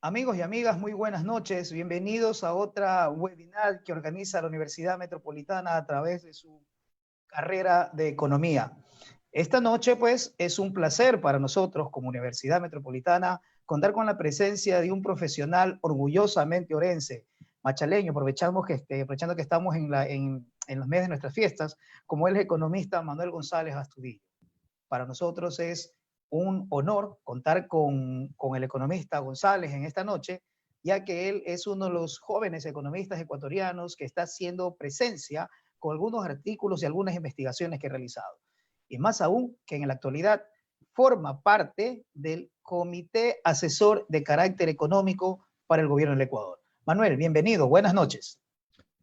Amigos y amigas, muy buenas noches. Bienvenidos a otra webinar que organiza la Universidad Metropolitana a través de su carrera de Economía. Esta noche, pues, es un placer para nosotros como Universidad Metropolitana contar con la presencia de un profesional orgullosamente orense, machaleño, aprovechando que estamos en los meses de nuestras fiestas, como el economista Manuel González Astudillo. Para nosotros es un honor contar con el economista González en esta noche, ya que él es uno de los jóvenes economistas ecuatorianos que está haciendo presencia con algunos artículos y algunas investigaciones que ha realizado. Y más aún que en la actualidad forma parte del Comité Asesor de Carácter Económico para el Gobierno del Ecuador. Manuel, bienvenido, buenas noches.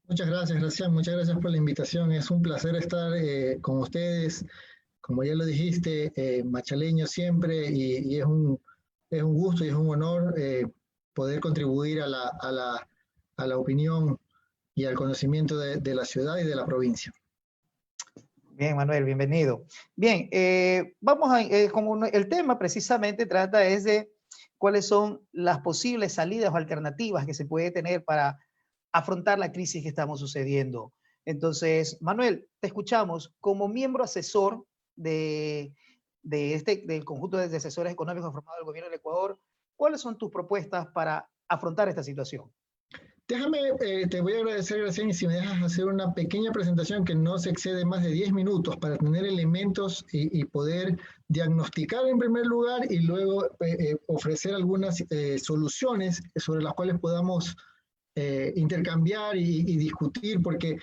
Muchas gracias, Gracián. Muchas gracias por la invitación. Es un placer estar con ustedes. Como ya lo dijiste, machaleño siempre, y es un gusto y es un honor poder contribuir a la opinión y al conocimiento de la ciudad y de la provincia. Bien, Manuel, bienvenido. Bien, como el tema precisamente trata es de cuáles son las posibles salidas o alternativas que se puede tener para afrontar la crisis que estamos sucediendo. Entonces, Manuel, te escuchamos como miembro asesor del conjunto de asesores económicos formado del Gobierno del Ecuador. ¿Cuáles son tus propuestas para afrontar esta situación? Déjame, te voy a agradecer, Gracián, y si me dejas hacer una pequeña presentación que no se excede más de 10 minutos para tener elementos y poder diagnosticar en primer lugar y luego ofrecer algunas soluciones sobre las cuales podamos intercambiar y discutir, porque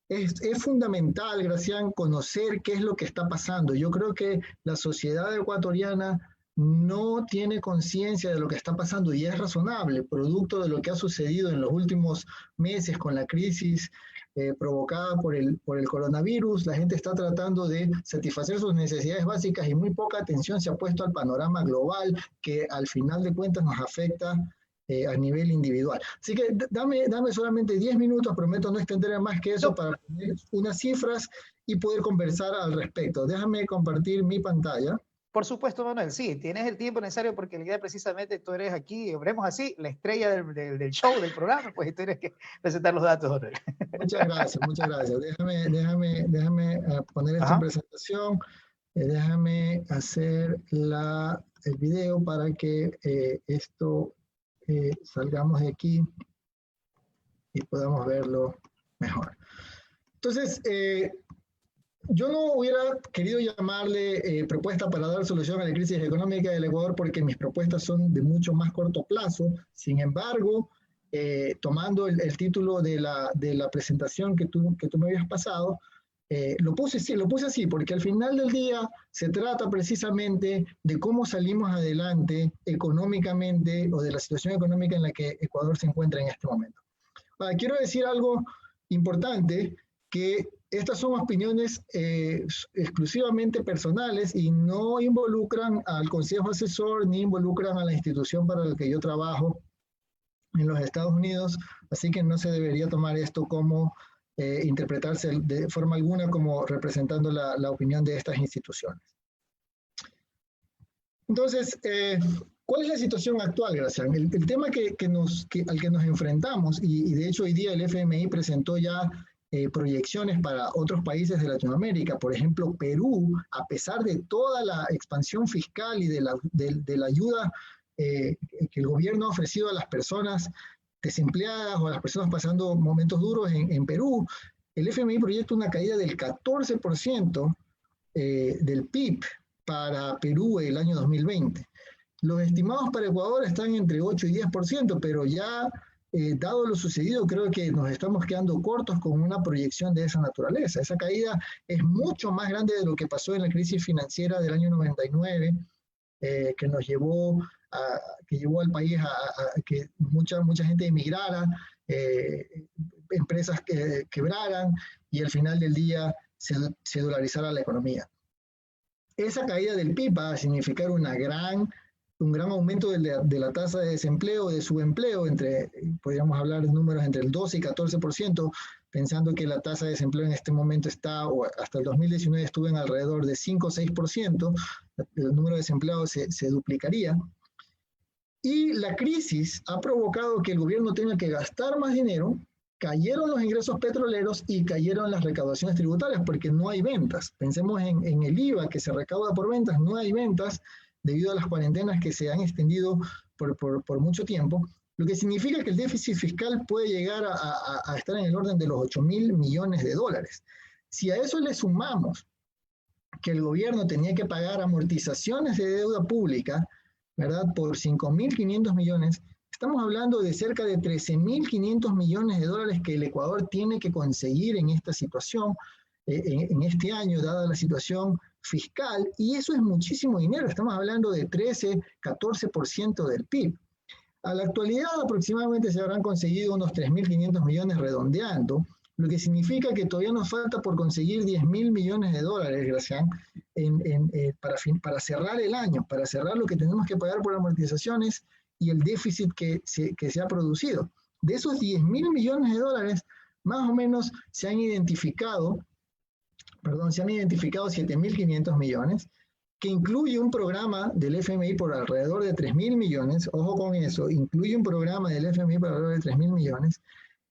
es fundamental, Gracián, conocer qué es lo que está pasando. Yo creo que la sociedad ecuatoriana no tiene conciencia de lo que está pasando y es razonable, producto de lo que ha sucedido en los últimos meses con la crisis provocada por el coronavirus. La gente está tratando de satisfacer sus necesidades básicas y muy poca atención se ha puesto al panorama global que al final de cuentas nos afecta a nivel individual. Así que dame solamente 10 minutos, prometo no extender más que eso para poner unas cifras y poder conversar al respecto. Déjame compartir mi pantalla. Por supuesto, Manuel, sí, tienes el tiempo necesario porque la idea precisamente tú eres aquí, veremos así, la estrella del show, del programa, pues tú tienes que presentar los datos, Manuel. Muchas gracias, muchas gracias. Déjame poner esto en presentación, déjame hacer el video para que esto salgamos de aquí y podamos verlo mejor. Entonces, yo no hubiera querido llamarle propuesta para dar solución a la crisis económica del Ecuador porque mis propuestas son de mucho más corto plazo. Sin embargo, tomando el título de la presentación que tú me habías pasado, lo puse así porque al final del día se trata precisamente de cómo salimos adelante económicamente o de la situación económica en la que Ecuador se encuentra en este momento. Ahora, quiero decir algo importante, que estas son opiniones exclusivamente personales y no involucran al Consejo Asesor ni involucran a la institución para la que yo trabajo en los Estados Unidos, así que no se debería tomar esto como interpretarse de forma alguna como representando la opinión de estas instituciones. Entonces, ¿cuál es la situación actual, Gracián? El tema al que nos enfrentamos, y de hecho hoy día el FMI presentó ya proyecciones para otros países de Latinoamérica. Por ejemplo, Perú, a pesar de toda la expansión fiscal y de la ayuda que el gobierno ha ofrecido a las personas desempleadas o a las personas pasando momentos duros en Perú, el FMI proyecta una caída del 14% del PIB para Perú el año 2020. Los estimados para Ecuador están entre 8 y 10%, pero ya dado lo sucedido, creo que nos estamos quedando cortos con una proyección de esa naturaleza. Esa caída es mucho más grande de lo que pasó en la crisis financiera del año 99, que nos llevó al país a que mucha gente emigrara, empresas que quebraran y al final del día se dolarizara la economía. Esa caída del PIB va a significar un gran aumento de la tasa de desempleo, de subempleo, podríamos hablar de números entre el 12 y 14%, pensando que la tasa de desempleo en este momento o hasta el 2019 estuvo en alrededor de 5 o 6%, el número de desempleados se duplicaría. Y la crisis ha provocado que el gobierno tenga que gastar más dinero, cayeron los ingresos petroleros y cayeron las recaudaciones tributarias porque no hay ventas. Pensemos en el IVA que se recauda por ventas, no hay ventas debido a las cuarentenas que se han extendido por mucho tiempo, lo que significa que el déficit fiscal puede llegar a estar en el orden de los 8.000 millones de dólares. Si a eso le sumamos que el gobierno tenía que pagar amortizaciones de deuda pública, ¿verdad?, por 5.500 millones, estamos hablando de cerca de 13.500 millones de dólares que el Ecuador tiene que conseguir en esta situación, en este año, dada la situación fiscal, y eso es muchísimo dinero, estamos hablando de 13, 14% del PIB. A la actualidad aproximadamente se habrán conseguido unos 3.500 millones redondeando, lo que significa que todavía nos falta por conseguir 10.000 millones de dólares, Gracián, para cerrar el año, para cerrar lo que tenemos que pagar por amortizaciones y el déficit que se ha producido. De esos 10.000 millones de dólares, más o menos se han identificado 7.500 millones, que incluye un programa del FMI por alrededor de 3.000 millones, ojo con eso, incluye un programa del FMI por alrededor de 3.000 millones,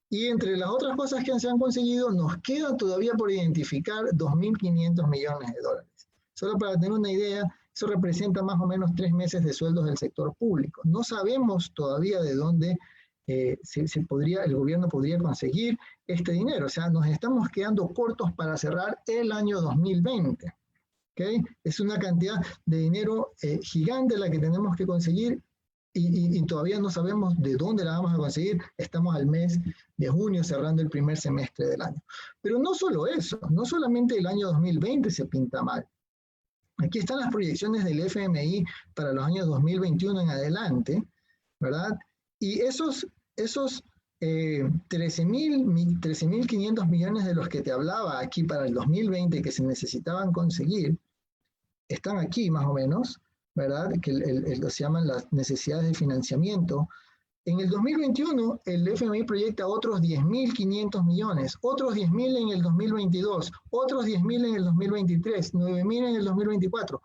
y entre las otras cosas que se han conseguido, nos quedan todavía por identificar 2.500 millones de dólares. Solo para tener una idea, eso representa más o menos 3 meses de sueldos del sector público. No sabemos todavía de dónde el gobierno podría conseguir este dinero. O sea, nos estamos quedando cortos para cerrar el año 2020. ¿Okay? Es una cantidad de dinero gigante la que tenemos que conseguir y todavía no sabemos de dónde la vamos a conseguir. Estamos al mes de junio cerrando el primer semestre del año. Pero no solo eso, no solamente el año 2020 se pinta mal. Aquí están las proyecciones del FMI para los años 2021 en adelante, ¿verdad? Y esos 13.500 millones de los que te hablaba aquí para el 2020 que se necesitaban conseguir, están aquí más o menos, ¿verdad? Que se llaman las necesidades de financiamiento. En el 2021, el FMI proyecta otros 10.500 millones, otros 10.000 en el 2022, otros 10.000 en el 2023, 9.000 en el 2024.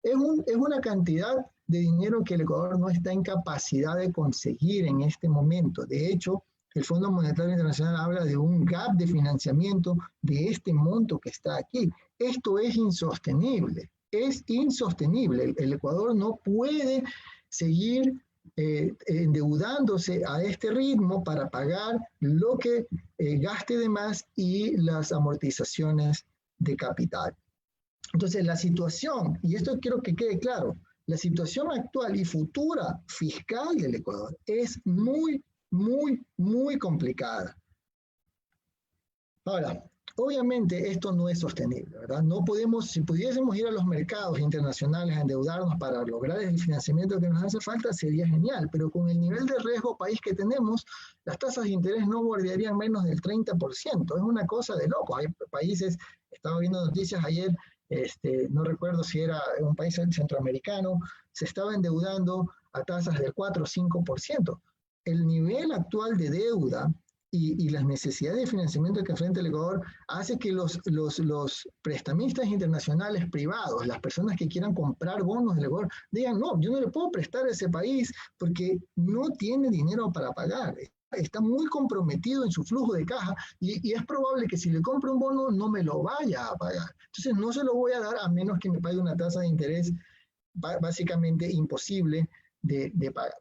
Es una cantidad de dinero que el Ecuador no está en capacidad de conseguir en este momento. De hecho, el Fondo Monetario Internacional habla de un gap de financiamiento de este monto que está aquí. Esto es insostenible, es insostenible. El Ecuador no puede seguir endeudándose a este ritmo para pagar lo que gaste de más y las amortizaciones de capital. Entonces, la situación, y esto quiero que quede claro, la situación actual y futura fiscal del Ecuador es muy, muy, muy complicada. Ahora, obviamente esto no es sostenible, ¿verdad? No podemos, si pudiésemos ir a los mercados internacionales a endeudarnos para lograr el financiamiento que nos hace falta, sería genial, pero con el nivel de riesgo país que tenemos, las tasas de interés no bordearían menos del 30%. Es una cosa de loco. Hay países, estaba viendo noticias ayer, no recuerdo si era un país centroamericano, se estaba endeudando a tasas del 4 o 5%. El nivel actual de deuda y las necesidades de financiamiento que enfrenta el Ecuador hace que los prestamistas internacionales privados, las personas que quieran comprar bonos del Ecuador, digan, no, yo no le puedo prestar a ese país porque no tiene dinero para pagar. Está muy comprometido en su flujo de caja y es probable que si le compro un bono no me lo vaya a pagar. Entonces no se lo voy a dar a menos que me pague una tasa de interés básicamente imposible de pagar.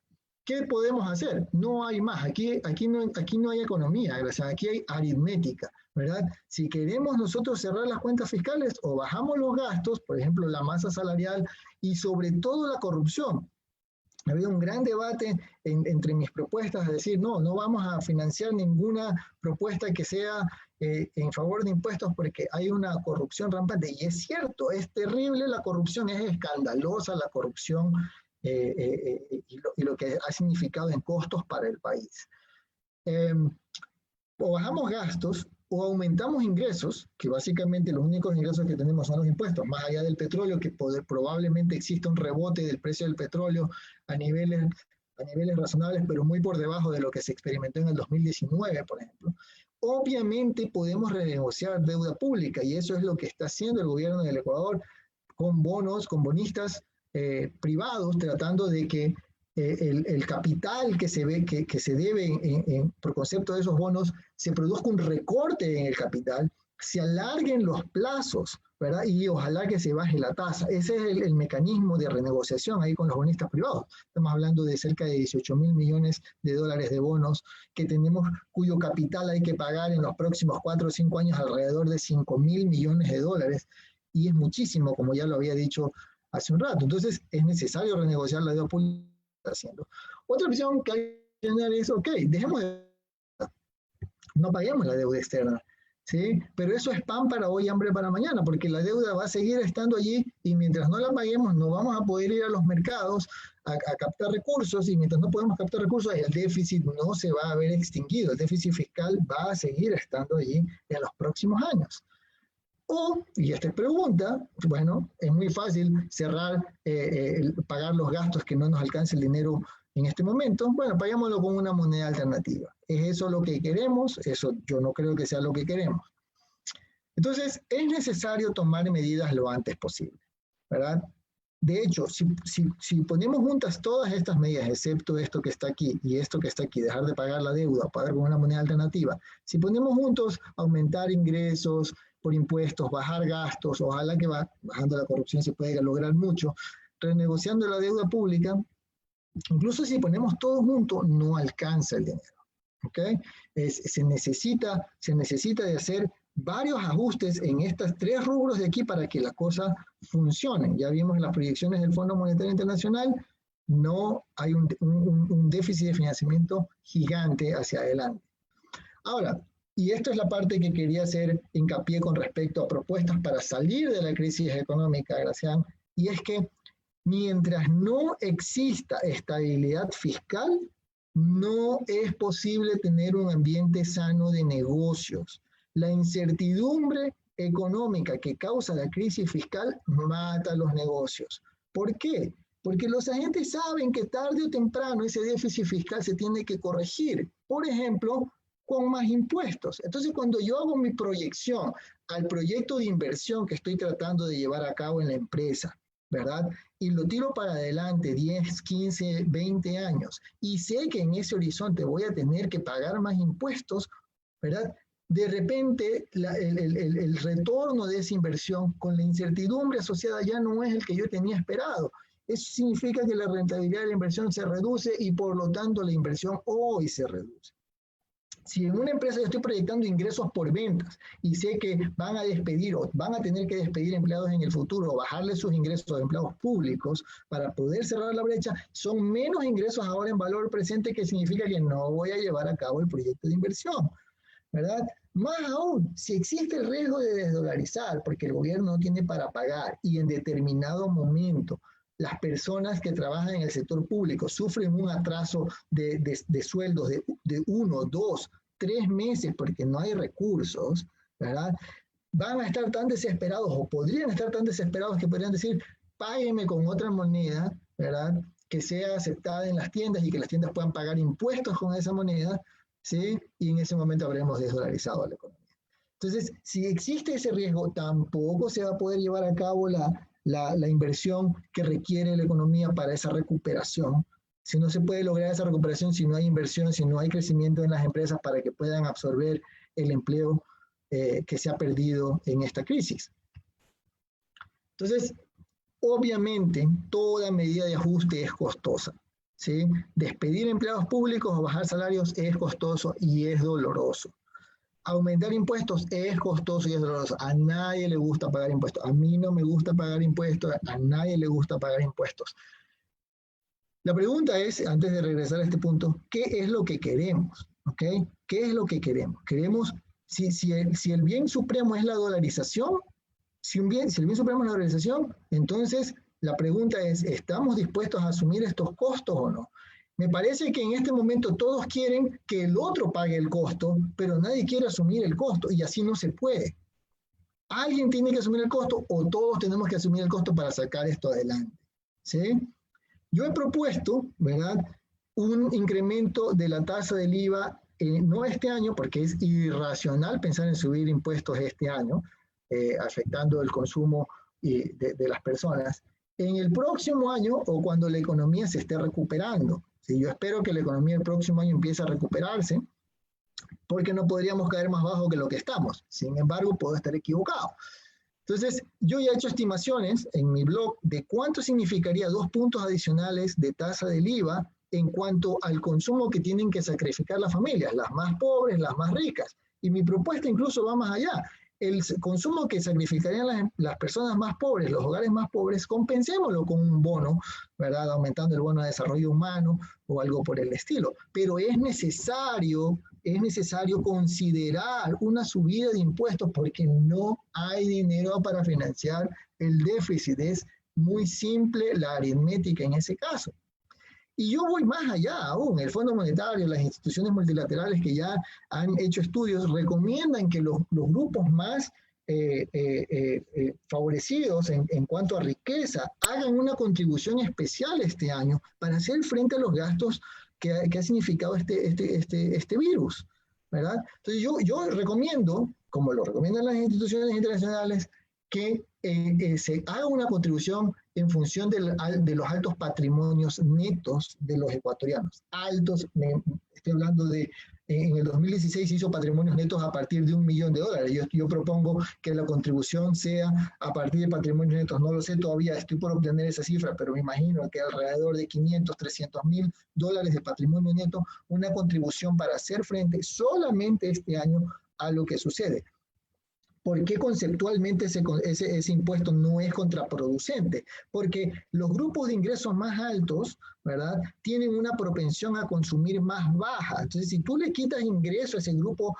¿Qué podemos hacer? No hay más. Aquí no hay economía, gracias. Aquí hay aritmética, ¿verdad? Si queremos nosotros cerrar las cuentas fiscales o bajamos los gastos, por ejemplo, la masa salarial y sobre todo la corrupción. Ha habido un gran debate entre mis propuestas, es decir, no vamos a financiar ninguna propuesta que sea en favor de impuestos porque hay una corrupción rampante. Y es cierto, es terrible la corrupción, es escandalosa la corrupción y lo que ha significado en costos para el país. O bajamos gastos o aumentamos ingresos, que básicamente los únicos ingresos que tenemos son los impuestos, más allá del petróleo, que probablemente exista un rebote del precio del petróleo a niveles razonables, pero muy por debajo de lo que se experimentó en el 2019, por ejemplo. Obviamente podemos renegociar deuda pública, y eso es lo que está haciendo el gobierno del Ecuador con bonos, con bonistas privados, tratando de que el capital que se debe por concepto de esos bonos, se produzca un recorte en el capital, se alarguen los plazos, ¿verdad? Y ojalá que se baje la tasa. Ese es el mecanismo de renegociación ahí con los bonistas privados. Estamos hablando de cerca de 18.000 millones de dólares de bonos que tenemos, cuyo capital hay que pagar en los próximos 4 o 5 años alrededor de 5.000 millones de dólares. Y es muchísimo, como ya lo había dicho hace un rato. Entonces, es necesario renegociar la deuda pública que está haciendo. Otra opción que hay que tener es, ok, no paguemos la deuda externa. ¿Sí? Pero eso es pan para hoy, hambre para mañana, porque la deuda va a seguir estando allí y mientras no la paguemos no vamos a poder ir a los mercados a captar recursos, y mientras no podemos captar recursos el déficit no se va a ver extinguido, el déficit fiscal va a seguir estando allí en los próximos años. Y esta es pregunta, bueno, es muy fácil cerrar, pagar los gastos que no nos alcance el dinero en este momento. Bueno, pagámoslo con una moneda alternativa. ¿Es eso lo que queremos? Eso yo no creo que sea lo que queremos. Entonces, es necesario tomar medidas lo antes posible, ¿verdad? De hecho, si ponemos juntas todas estas medidas, excepto esto que está aquí y esto que está aquí, dejar de pagar la deuda, pagar con una moneda alternativa, si ponemos juntos aumentar ingresos por impuestos, bajar gastos, ojalá que bajando la corrupción se pueda lograr mucho, renegociando la deuda pública, incluso si ponemos todo junto, no alcanza el dinero. ¿Okay? Se necesita de hacer varios ajustes en estos 3 rubros de aquí para que la cosa funcione. Ya vimos en las proyecciones del Fondo Monetario Internacional, no hay un déficit de financiamiento gigante hacia adelante. Ahora, y esta es la parte que quería hacer hincapié con respecto a propuestas para salir de la crisis económica, Gracián, y es que mientras no exista estabilidad fiscal, no es posible tener un ambiente sano de negocios. La incertidumbre económica que causa la crisis fiscal mata los negocios. ¿Por qué? Porque los agentes saben que tarde o temprano ese déficit fiscal se tiene que corregir. Por ejemplo, con más impuestos. Entonces, cuando yo hago mi proyección al proyecto de inversión que estoy tratando de llevar a cabo en la empresa, ¿verdad? Y lo tiro para adelante 10, 15, 20 años, y sé que en ese horizonte voy a tener que pagar más impuestos, ¿verdad? De repente el retorno de esa inversión con la incertidumbre asociada ya no es el que yo tenía esperado. Eso significa que la rentabilidad de la inversión se reduce y por lo tanto la inversión hoy se reduce. Si en una empresa yo estoy proyectando ingresos por ventas y sé que van a despedir o van a tener que despedir empleados en el futuro o bajarle sus ingresos de empleados públicos para poder cerrar la brecha, son menos ingresos ahora en valor presente, que significa que no voy a llevar a cabo el proyecto de inversión, ¿verdad? Más aún, si existe el riesgo de desdolarizar porque el gobierno no tiene para pagar y en determinado momento las personas que trabajan en el sector público sufren un atraso de sueldos de 1, 2, 3 meses porque no hay recursos, ¿verdad? Van a estar tan desesperados o podrían estar tan desesperados que podrían decir, págueme con otra moneda, ¿verdad? Que sea aceptada en las tiendas y que las tiendas puedan pagar impuestos con esa moneda, ¿sí? Y en ese momento habremos desdolarizado la economía. Entonces, si existe ese riesgo, tampoco se va a poder llevar a cabo la inversión que requiere la economía para esa recuperación. Si no se puede lograr esa recuperación, si no hay inversión, si no hay crecimiento en las empresas para que puedan absorber el empleo que se ha perdido en esta crisis. Entonces, obviamente, toda medida de ajuste es costosa, ¿sí? Despedir empleados públicos o bajar salarios es costoso y es doloroso. Aumentar impuestos es costoso y es doloroso. A nadie le gusta pagar impuestos. A mí no me gusta pagar impuestos. A nadie le gusta pagar impuestos. La pregunta es, antes de regresar a este punto, ¿qué es lo que queremos? ¿Ok? ¿Qué es lo que queremos? Queremos, si el bien supremo es la dolarización, si el bien supremo es la dolarización, entonces la pregunta es, ¿estamos dispuestos a asumir estos costos o no? Me parece que en este momento todos quieren que el otro pague el costo, pero nadie quiere asumir el costo y así no se puede. Alguien tiene que asumir el costo o todos tenemos que asumir el costo para sacar esto adelante, ¿sí? Yo he propuesto, ¿verdad?, un incremento de la tasa del IVA, no este año, porque es irracional pensar en subir impuestos este año, afectando el consumo de las personas, en el próximo año o cuando la economía se esté recuperando. ¿Sí? Yo espero que la economía el próximo año empiece a recuperarse, porque no podríamos caer más bajo que lo que estamos. Sin embargo, puedo estar equivocado. Entonces, yo ya he hecho estimaciones en mi blog de cuánto significaría 2 puntos adicionales de tasa del IVA en cuanto al consumo que tienen que sacrificar las familias, las más pobres, las más ricas. Y mi propuesta incluso va más allá. El consumo que sacrificarían las personas más pobres, los hogares más pobres, compensémoslo con un bono, ¿verdad? Aumentando el bono de desarrollo humano o algo por el estilo. Pero es necesario considerar una subida de impuestos porque no hay dinero para financiar el déficit. Es muy simple la aritmética en ese caso. Y yo voy más allá aún. El Fondo Monetario, las instituciones multilaterales que ya han hecho estudios, recomiendan que los grupos más favorecidos en cuanto a riqueza hagan una contribución especial este año para hacer frente a los gastos que ha significado este virus, ¿verdad? Entonces yo recomiendo, como lo recomiendan las instituciones internacionales, que se haga una contribución en función de los altos patrimonios netos de los ecuatorianos. Altos, estoy hablando de, en el 2016 se hizo patrimonios netos a partir de $1 millón. Yo propongo que la contribución sea a partir de patrimonios netos. No lo sé todavía, estoy por obtener esa cifra, pero me imagino que alrededor de $500, $300.000 de patrimonio neto, una contribución para hacer frente solamente este año a lo que sucede. ¿Por qué conceptualmente ese impuesto no es contraproducente? Porque los grupos de ingresos más altos, ¿verdad?, tienen una propensión a consumir más baja. Entonces, si tú le quitas ingreso a ese grupo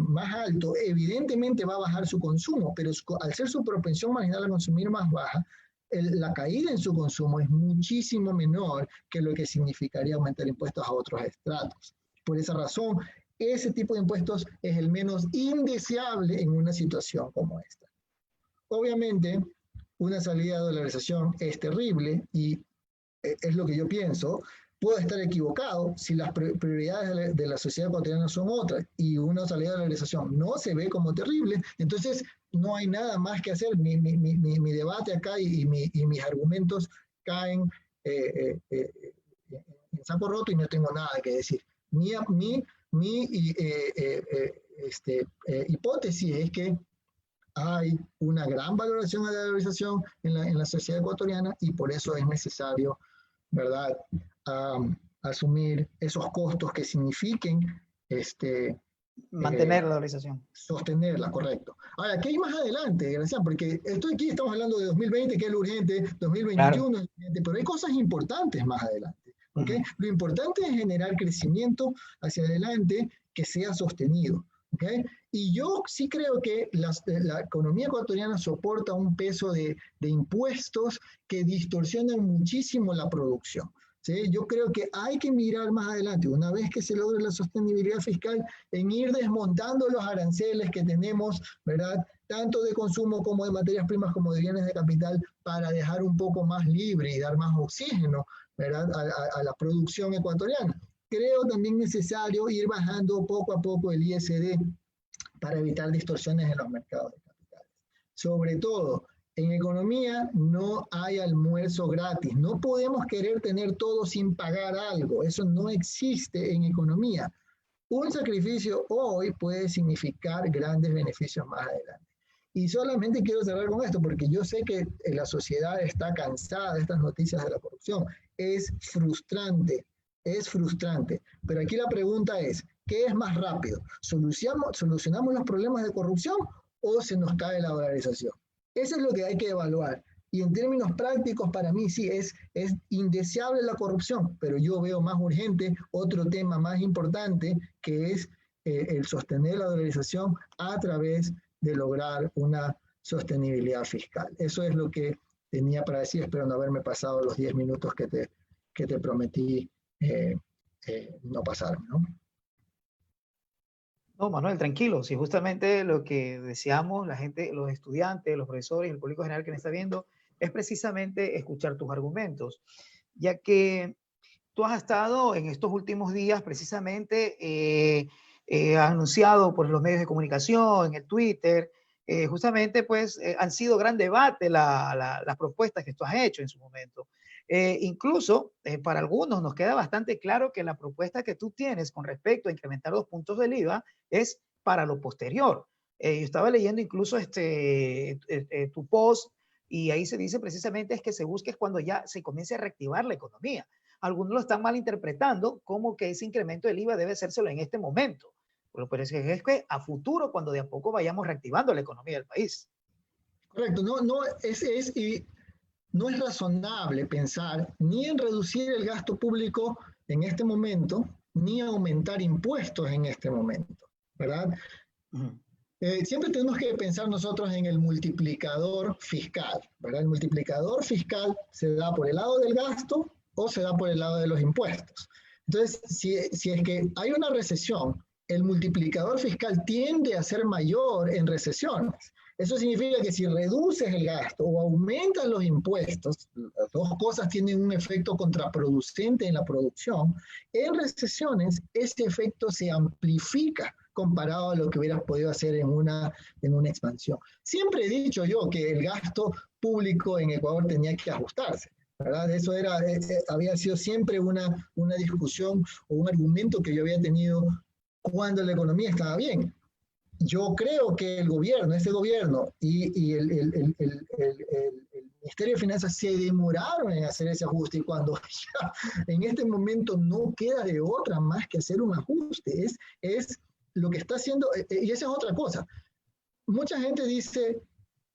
más alto, evidentemente va a bajar su consumo, pero al ser su propensión marginal a consumir más baja, la caída en su consumo es muchísimo menor que lo que significaría aumentar impuestos a otros estratos. Por esa razón, ese tipo de impuestos es el menos indeseable en una situación como esta. Obviamente, una salida de dolarización es terrible y es lo que yo pienso. Puedo estar equivocado si las prioridades de la sociedad ecuatoriana son otras y una salida de dolarización no se ve como terrible, entonces no hay nada más que hacer. Mi debate acá y mis argumentos caen en saco roto y no tengo nada que decir. Mi hipótesis es que hay una gran valoración de la dolarización en la sociedad ecuatoriana y por eso es necesario, ¿verdad?, asumir esos costos que signifiquen mantener la dolarización. Sostenerla, correcto. Ahora, ¿qué hay más adelante, Gracián? Porque esto aquí estamos hablando de 2020, que es lo urgente, 2021, claro, es urgente, pero hay cosas importantes más adelante. ¿Okay? Lo importante es generar crecimiento hacia adelante que sea sostenido. ¿Okay? Y yo sí creo que la economía ecuatoriana soporta un peso de impuestos que distorsionan muchísimo la producción. ¿Sí? Yo creo que hay que mirar más adelante, una vez que se logre la sostenibilidad fiscal, en ir desmontando los aranceles que tenemos, ¿verdad?, tanto de consumo como de materias primas como de bienes de capital, para dejar un poco más libre y dar más oxígeno, ¿verdad?, a la producción ecuatoriana. Creo también necesario ir bajando poco a poco el ISD para evitar distorsiones en los mercados de capitales. Sobre todo, en economía no hay almuerzo gratis. No podemos querer tener todo sin pagar algo. Eso no existe en economía. Un sacrificio hoy puede significar grandes beneficios más adelante. Y solamente quiero cerrar con esto, porque yo sé que la sociedad está cansada de estas noticias de la corrupción. Es frustrante, pero aquí la pregunta es, ¿qué es más rápido? ¿Solucionamos los problemas de corrupción o se nos cae la dolarización? Eso es lo que hay que evaluar. Y en términos prácticos, para mí sí, es indeseable la corrupción, pero yo veo más urgente otro tema más importante, que es el sostener la dolarización a través de lograr una sostenibilidad fiscal. Eso es lo que tenía para decir, espero no haberme pasado los 10 minutos que te prometí no pasarme, ¿no? No, Manuel, tranquilo. Si justamente lo que deseamos la gente, los estudiantes, los profesores y el público general que me está viendo, es precisamente escuchar tus argumentos, ya que tú has estado en estos últimos días precisamente anunciado por los medios de comunicación, en el Twitter, justamente pues han sido gran debate las propuestas que tú has hecho en su momento. Incluso para algunos nos queda bastante claro que la propuesta que tú tienes con respecto a incrementar los puntos del IVA es para lo posterior. Yo estaba leyendo incluso tu post y ahí se dice precisamente es que se busque cuando ya se comience a reactivar la economía. Algunos lo están malinterpretando como que ese incremento del IVA debe hacérselo en este momento. Pero es que a futuro, cuando de a poco vayamos reactivando la economía del país. Correcto, y no es razonable pensar ni en reducir el gasto público en este momento, ni aumentar impuestos en este momento, ¿verdad? Siempre tenemos que pensar nosotros en el multiplicador fiscal, ¿verdad? El multiplicador fiscal se da por el lado del gasto o se da por el lado de los impuestos. Entonces, si es que hay una recesión, el multiplicador fiscal tiende a ser mayor en recesiones. Eso significa que si reduces el gasto o aumentas los impuestos, las dos cosas tienen un efecto contraproducente en la producción, en recesiones ese efecto se amplifica comparado a lo que hubieras podido hacer en una expansión. Siempre he dicho yo que el gasto público en Ecuador tenía que ajustarse, ¿verdad? Eso había sido siempre una discusión o un argumento que yo había tenido cuando la economía estaba bien. Yo creo que este gobierno y el Ministerio de Finanzas se demoraron en hacer ese ajuste y cuando ya en este momento no queda de otra más que hacer un ajuste, es lo que está haciendo, y esa es otra cosa. Mucha gente dice,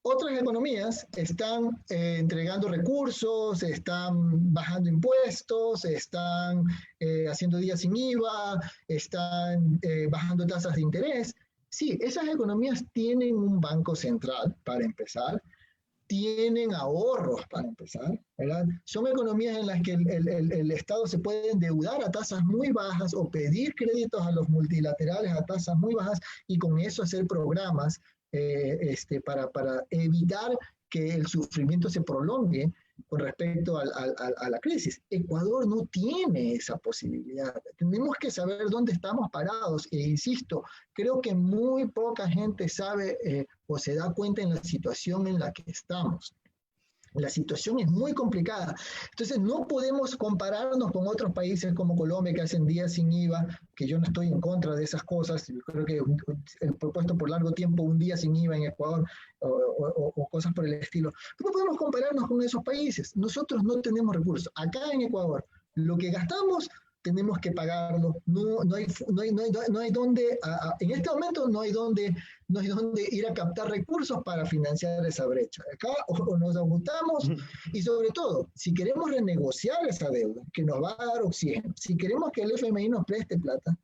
otras economías están entregando recursos, están bajando impuestos, están haciendo días sin IVA, están bajando tasas de interés. Sí, esas economías tienen un banco central, para empezar, tienen ahorros, para empezar, ¿verdad? Son economías en las que el Estado se puede endeudar a tasas muy bajas o pedir créditos a los multilaterales a tasas muy bajas y con eso hacer programas para evitar que el sufrimiento se prolongue con respecto a la crisis. Ecuador no tiene esa posibilidad. Tenemos que saber dónde estamos parados e insisto, creo que muy poca gente sabe o se da cuenta en la situación en la que estamos. La situación es muy complicada. Entonces, no podemos compararnos con otros países como Colombia, que hacen días sin IVA, que yo no estoy en contra de esas cosas. Yo creo que he propuesto por largo tiempo un día sin IVA en Ecuador o cosas por el estilo. No podemos compararnos con esos países. Nosotros no tenemos recursos. Acá en Ecuador, lo que gastamos tenemos que pagarlo. No hay dónde, en este momento no hay dónde ir a captar recursos para financiar esa brecha. Acá o nos ajustamos y sobre todo, si queremos renegociar esa deuda, que nos va a dar oxígeno, si queremos que el FMI nos preste plata,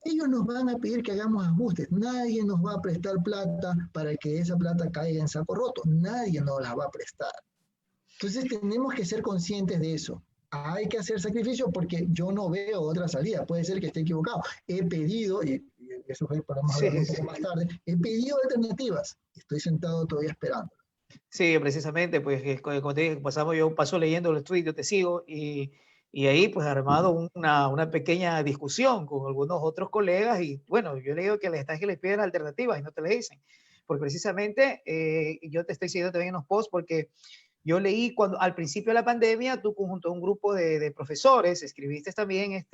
ellos nos van a pedir que hagamos ajustes. Nadie nos va a prestar plata para que esa plata caiga en saco roto. Nadie nos la va a prestar. Entonces tenemos que ser conscientes de eso. Hay que hacer sacrificios porque yo no veo otra salida. Puede ser que esté equivocado. He pedido, y eso podemos hablar un poco más tarde, he pedido alternativas. Estoy sentado todavía esperando. Sí, precisamente, pues como te dije, yo paso leyendo los tweets, yo te sigo y ahí pues armado una pequeña discusión con algunos otros colegas y bueno, yo le digo que les piden alternativas y no te le dicen. Porque precisamente yo te estoy siguiendo también en los posts porque yo leí cuando al principio de la pandemia, tú junto a un grupo de profesores escribiste también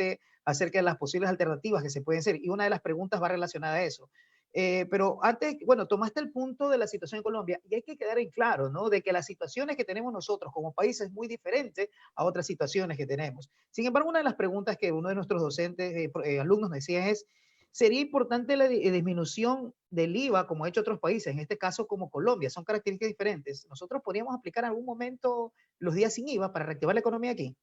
acerca de las posibles alternativas que se pueden hacer y una de las preguntas va relacionada a eso. Pero antes, bueno, tomaste el punto de la situación en Colombia y hay que quedar en claro, ¿no? De que las situaciones que tenemos nosotros como país es muy diferente a otras situaciones que tenemos. Sin embargo, una de las preguntas que uno de nuestros docentes, alumnos me decía es, ¿sería importante la disminución del IVA como ha hecho otros países, en este caso como Colombia? Son características diferentes. ¿Nosotros podríamos aplicar en algún momento los días sin IVA para reactivar la economía aquí?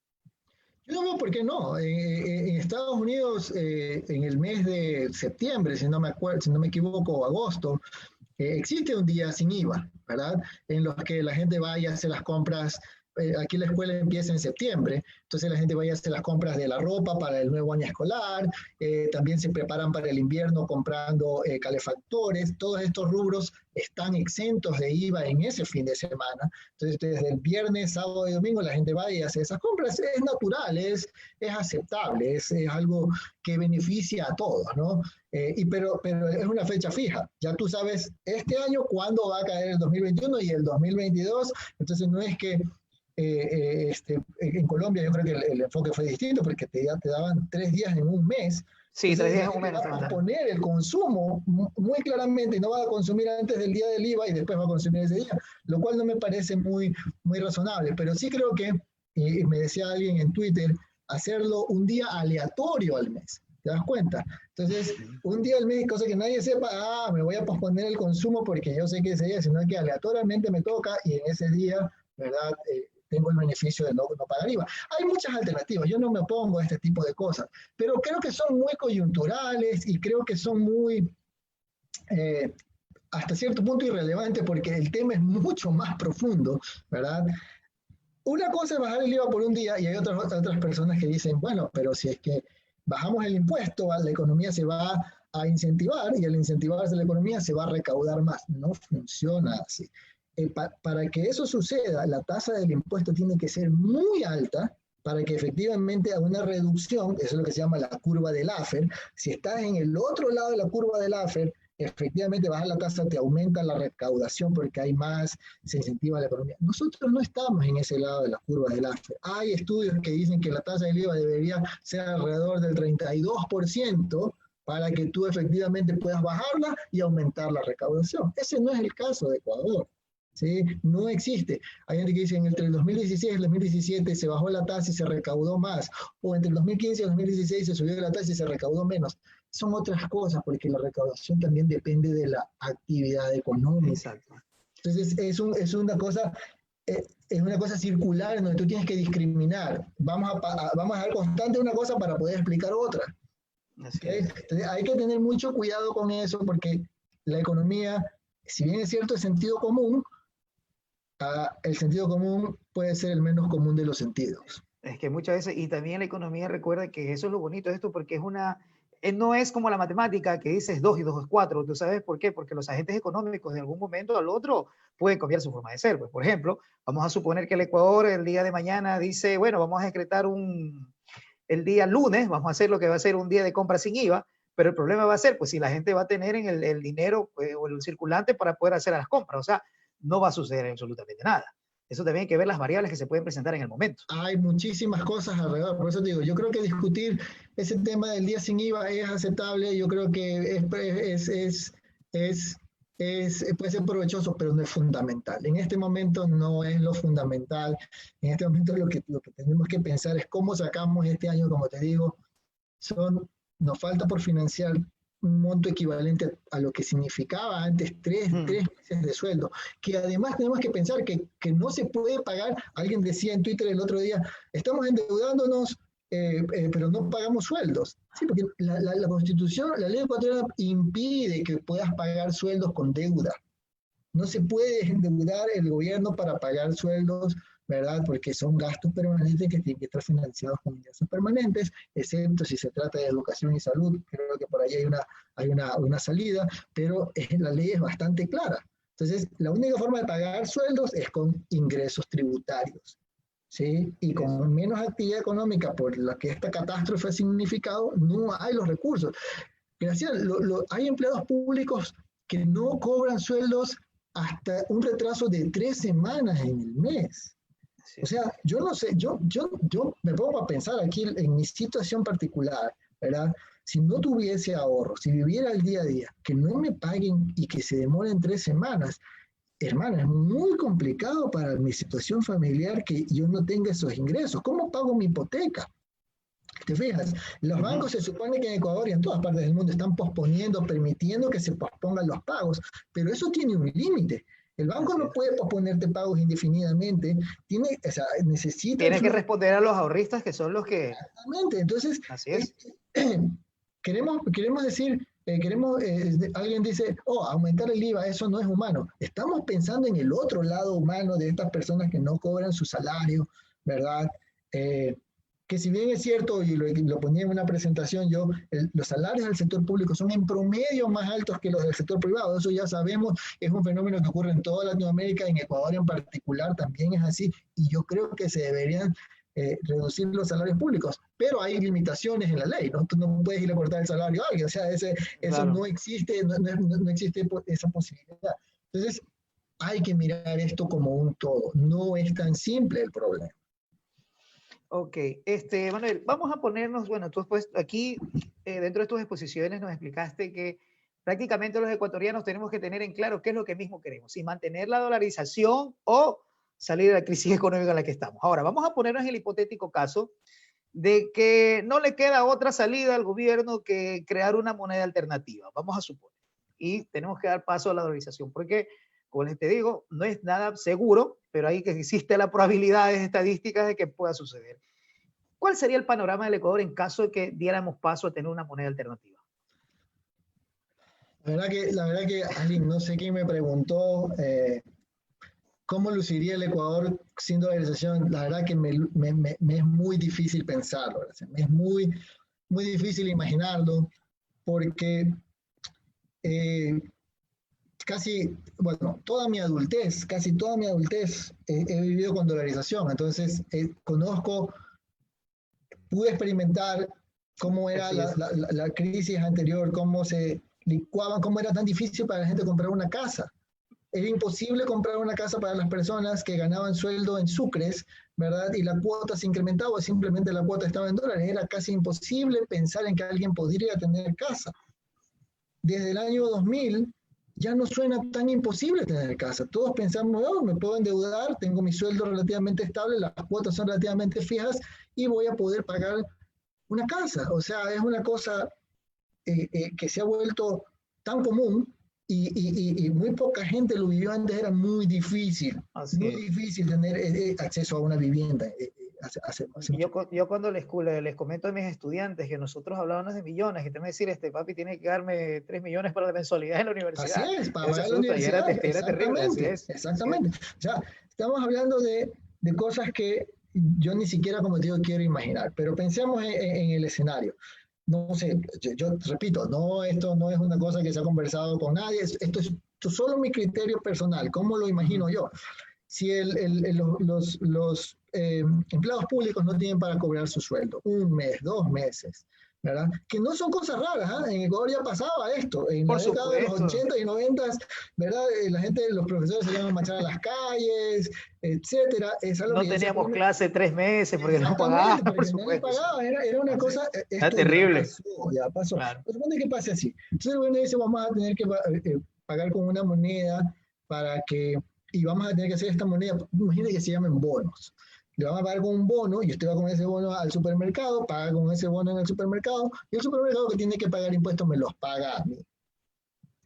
Yo no veo por qué no. En Estados Unidos, en el mes de septiembre, si no me equivoco, agosto, existe un día sin IVA, ¿verdad? En los que la gente va y hace las compras aquí la escuela empieza en septiembre, entonces la gente va a hacer las compras de la ropa para el nuevo año escolar, también se preparan para el invierno comprando calefactores, todos estos rubros están exentos de IVA en ese fin de semana, entonces desde el viernes, sábado y domingo la gente va y hace esas compras, es natural, es aceptable, es algo que beneficia a todos, ¿no? Pero es una fecha fija, ya tú sabes este año cuándo va a caer el 2021 y el 2022, entonces no es que en Colombia yo creo que el enfoque fue distinto porque te daban 3 días en un mes. Sí, Entonces, 3 días en un mes. va a poner el consumo muy claramente y no va a consumir antes del día del IVA y después va a consumir ese día, lo cual no me parece muy razonable, pero sí creo que, y me decía alguien en Twitter, hacerlo un día aleatorio al mes. ¿Te das cuenta? Entonces, un día al mes, cosa que nadie sepa, me voy a posponer el consumo porque yo sé que ese día, sino que aleatoriamente me toca y en ese día, ¿verdad? Tengo el beneficio de no pagar IVA. Hay muchas alternativas, yo no me opongo a este tipo de cosas, pero creo que son muy coyunturales y creo que son muy, hasta cierto punto, irrelevantes porque el tema es mucho más profundo, ¿verdad? Una cosa es bajar el IVA por un día y hay otras personas que dicen, bueno, pero si es que bajamos el impuesto, la economía se va a incentivar y al incentivarse la economía se va a recaudar más. No funciona así. Para que eso suceda, la tasa del impuesto tiene que ser muy alta para que efectivamente haya una reducción, eso es lo que se llama la curva de Laffer. Si estás en el otro lado de la curva de Laffer, efectivamente bajar la tasa te aumenta la recaudación porque hay más, se incentiva la economía. Nosotros no estamos en ese lado de la curva de Laffer. Hay estudios que dicen que la tasa del IVA debería ser alrededor del 32% para que tú efectivamente puedas bajarla y aumentar la recaudación. Ese no es el caso de Ecuador. ¿Sí? No existe. Hay gente que dice que entre el 2016 y el 2017 se bajó la tasa y se recaudó más, o entre el 2015 y el 2016 se subió la tasa y se recaudó menos. Son otras cosas, porque la recaudación también depende de la actividad económica. Exacto. Entonces es una cosa circular en donde tú tienes que discriminar. Vamos a dar constante una cosa para poder explicar otra. ¿Okay? Entonces hay que tener mucho cuidado con eso, porque la economía, si bien es cierto el sentido común puede ser el menos común de los sentidos. Es que muchas veces, y también la economía, recuerda que eso es lo bonito de esto, porque no es como la matemática que dices 2 y 2 es 4. ¿Tú sabes por qué? Porque los agentes económicos de algún momento al otro pueden cambiar su forma de ser. Pues, por ejemplo, vamos a suponer que el Ecuador el día de mañana dice, bueno, vamos a decretar el día lunes, vamos a hacer lo que va a ser un día de compra sin IVA, pero el problema va a ser, pues, si la gente va a tener en el dinero o el circulante para poder hacer las compras. O sea, no va a suceder absolutamente nada. Eso también hay que ver las variables que se pueden presentar en el momento. Hay muchísimas cosas alrededor, por eso digo, yo creo que discutir ese tema del día sin IVA es aceptable, yo creo que puede ser provechoso, pero no es fundamental. En este momento no es lo fundamental, en este momento lo que tenemos que pensar es cómo sacamos este año, como te digo, nos falta por financiar un monto equivalente a lo que significaba antes 3 meses de sueldo, que además tenemos que pensar que no se puede pagar. Alguien decía en Twitter el otro día, estamos endeudándonos, pero no pagamos sueldos. Sí, porque la Constitución, la ley ecuatoriana impide que puedas pagar sueldos con deuda. No se puede endeudar el gobierno para pagar sueldos, ¿verdad? Porque son gastos permanentes que tienen que estar financiados con ingresos permanentes, excepto si se trata de educación y salud. Creo que por ahí hay una salida, pero la ley es bastante clara. Entonces, la única forma de pagar sueldos es con ingresos tributarios, ¿sí? Y con menos actividad económica, por la que esta catástrofe ha significado, no hay los recursos. Gracias, hay empleados públicos que no cobran sueldos hasta un retraso de 3 semanas en el mes. O sea, yo no sé, yo me pongo a pensar aquí en mi situación particular, ¿verdad? Si no tuviese ahorro, si viviera el día a día, que no me paguen y que se demoren 3 semanas, hermano, es muy complicado para mi situación familiar que yo no tenga esos ingresos. ¿Cómo pago mi hipoteca? ¿Te fijas? Los bancos se supone que en Ecuador y en todas partes del mundo están posponiendo, permitiendo que se pospongan los pagos, pero eso tiene un límite. El banco no puede posponerte pagos indefinidamente, necesita... Tiene que responder a los ahorristas que son los que... Exactamente, entonces... Así es. Queremos decir, alguien dice, oh, aumentar el IVA, eso no es humano. Estamos pensando en el otro lado humano de estas personas que no cobran su salario, ¿verdad? Que si bien es cierto, y lo ponía en una presentación yo, los salarios del sector público son en promedio más altos que los del sector privado, eso ya sabemos, es un fenómeno que ocurre en toda Latinoamérica, en Ecuador en particular también es así, y yo creo que se deberían reducir los salarios públicos, pero hay limitaciones en la ley, ¿no? Tú no puedes ir a cortar el salario a alguien, o sea, eso Claro. no existe, no existe esa posibilidad. Entonces, hay que mirar esto como un todo, no es tan simple el problema. Ok, Manuel, vamos a ponernos, bueno, tú pues aquí dentro de tus exposiciones nos explicaste que prácticamente los ecuatorianos tenemos que tener en claro qué es lo que mismo queremos, si mantener la dolarización o salir de la crisis económica en la que estamos. Ahora, vamos a ponernos en el hipotético caso de que no le queda otra salida al gobierno que crear una moneda alternativa, vamos a suponer, y tenemos que dar paso a la dolarización, porque, como les te digo, no es nada seguro, pero ahí que existe la probabilidad estadísticas de que pueda suceder. ¿Cuál sería el panorama del Ecuador en caso de que diéramos paso a tener una moneda alternativa? La verdad que alguien, no sé quién me preguntó cómo luciría el Ecuador sin dolarización. La verdad que me es muy difícil pensarlo, me es muy difícil imaginarlo, porque bueno, casi toda mi adultez he vivido con dolarización, entonces pude experimentar cómo era la crisis anterior, cómo se licuaban, cómo era tan difícil para la gente comprar una casa. Era imposible comprar una casa para las personas que ganaban sueldo en sucres, ¿verdad? Y la cuota se incrementaba, simplemente la cuota estaba en dólares. Era casi imposible pensar en que alguien podría tener casa. Desde el año 2000 ya no suena tan imposible tener casa. Todos pensamos, oh, me puedo endeudar, tengo mi sueldo relativamente estable, las cuotas son relativamente fijas y voy a poder pagar una casa. O sea, es una cosa que se ha vuelto tan común y muy poca gente lo vivió antes. Era muy difícil tener acceso a una vivienda. Yo cuando les comento a mis estudiantes que nosotros hablábamos de millones, que te me decir, papi tiene que darme 3 millones para la mensualidad en la universidad. Así es, para pagar la universidad. Era terrible, así es. Exactamente. O sea, estamos hablando de cosas que yo ni siquiera, como te digo, quiero imaginar, pero pensemos en el escenario. No sé, yo repito, esto no es una cosa que se ha conversado con nadie, esto es solo mi criterio personal, ¿cómo lo imagino yo? Si los empleados públicos no tienen para cobrar su sueldo, 1 mes, 2 meses, ¿verdad? Que no son cosas raras, ¿eh? En Ecuador ya pasaba esto, en la década de los 80 y 90, ¿verdad? Los profesores se iban a marchar a las calles, etcétera. No teníamos clase 3 meses porque no pagaban, por supuesto. No pagaba, era una cosa... Está terrible. Ya pasó. Claro. Pues supone que pase así. Entonces el gobierno dice, vamos a tener que pagar con una moneda y vamos a tener que hacer esta moneda, imagínate que se llamen bonos. Le van a pagar con un bono y usted va con ese bono al supermercado, paga con ese bono en el supermercado y el supermercado que tiene que pagar impuestos me los paga a mí,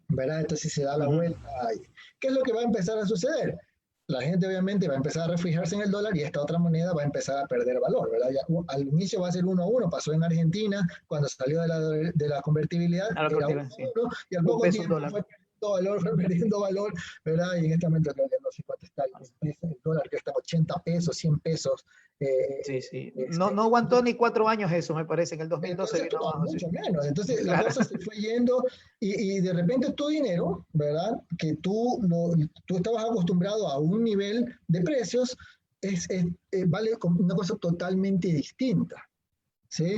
¿verdad? Entonces se da la vuelta ahí. ¿Qué es lo que va a empezar a suceder? La gente obviamente va a empezar a refugiarse en el dólar y esta otra moneda va a empezar a perder valor, ¿verdad? Ya, al inicio va a ser 1 a 1, pasó en Argentina cuando salió de la convertibilidad, era 1 a 1 y al poco tiempo fue perdiendo valor, ¿verdad? Y en este momento no sé cuánto está el dólar, que está a 80 pesos, 100 pesos. Sí. No aguantó ni 4 años eso, me parece, en el 2012 vino abajo. Mucho menos. Entonces la cosa se fue yendo y de repente tu dinero, ¿verdad? Que tú estabas acostumbrado a un nivel de precios, vale una cosa totalmente distinta, ¿sí?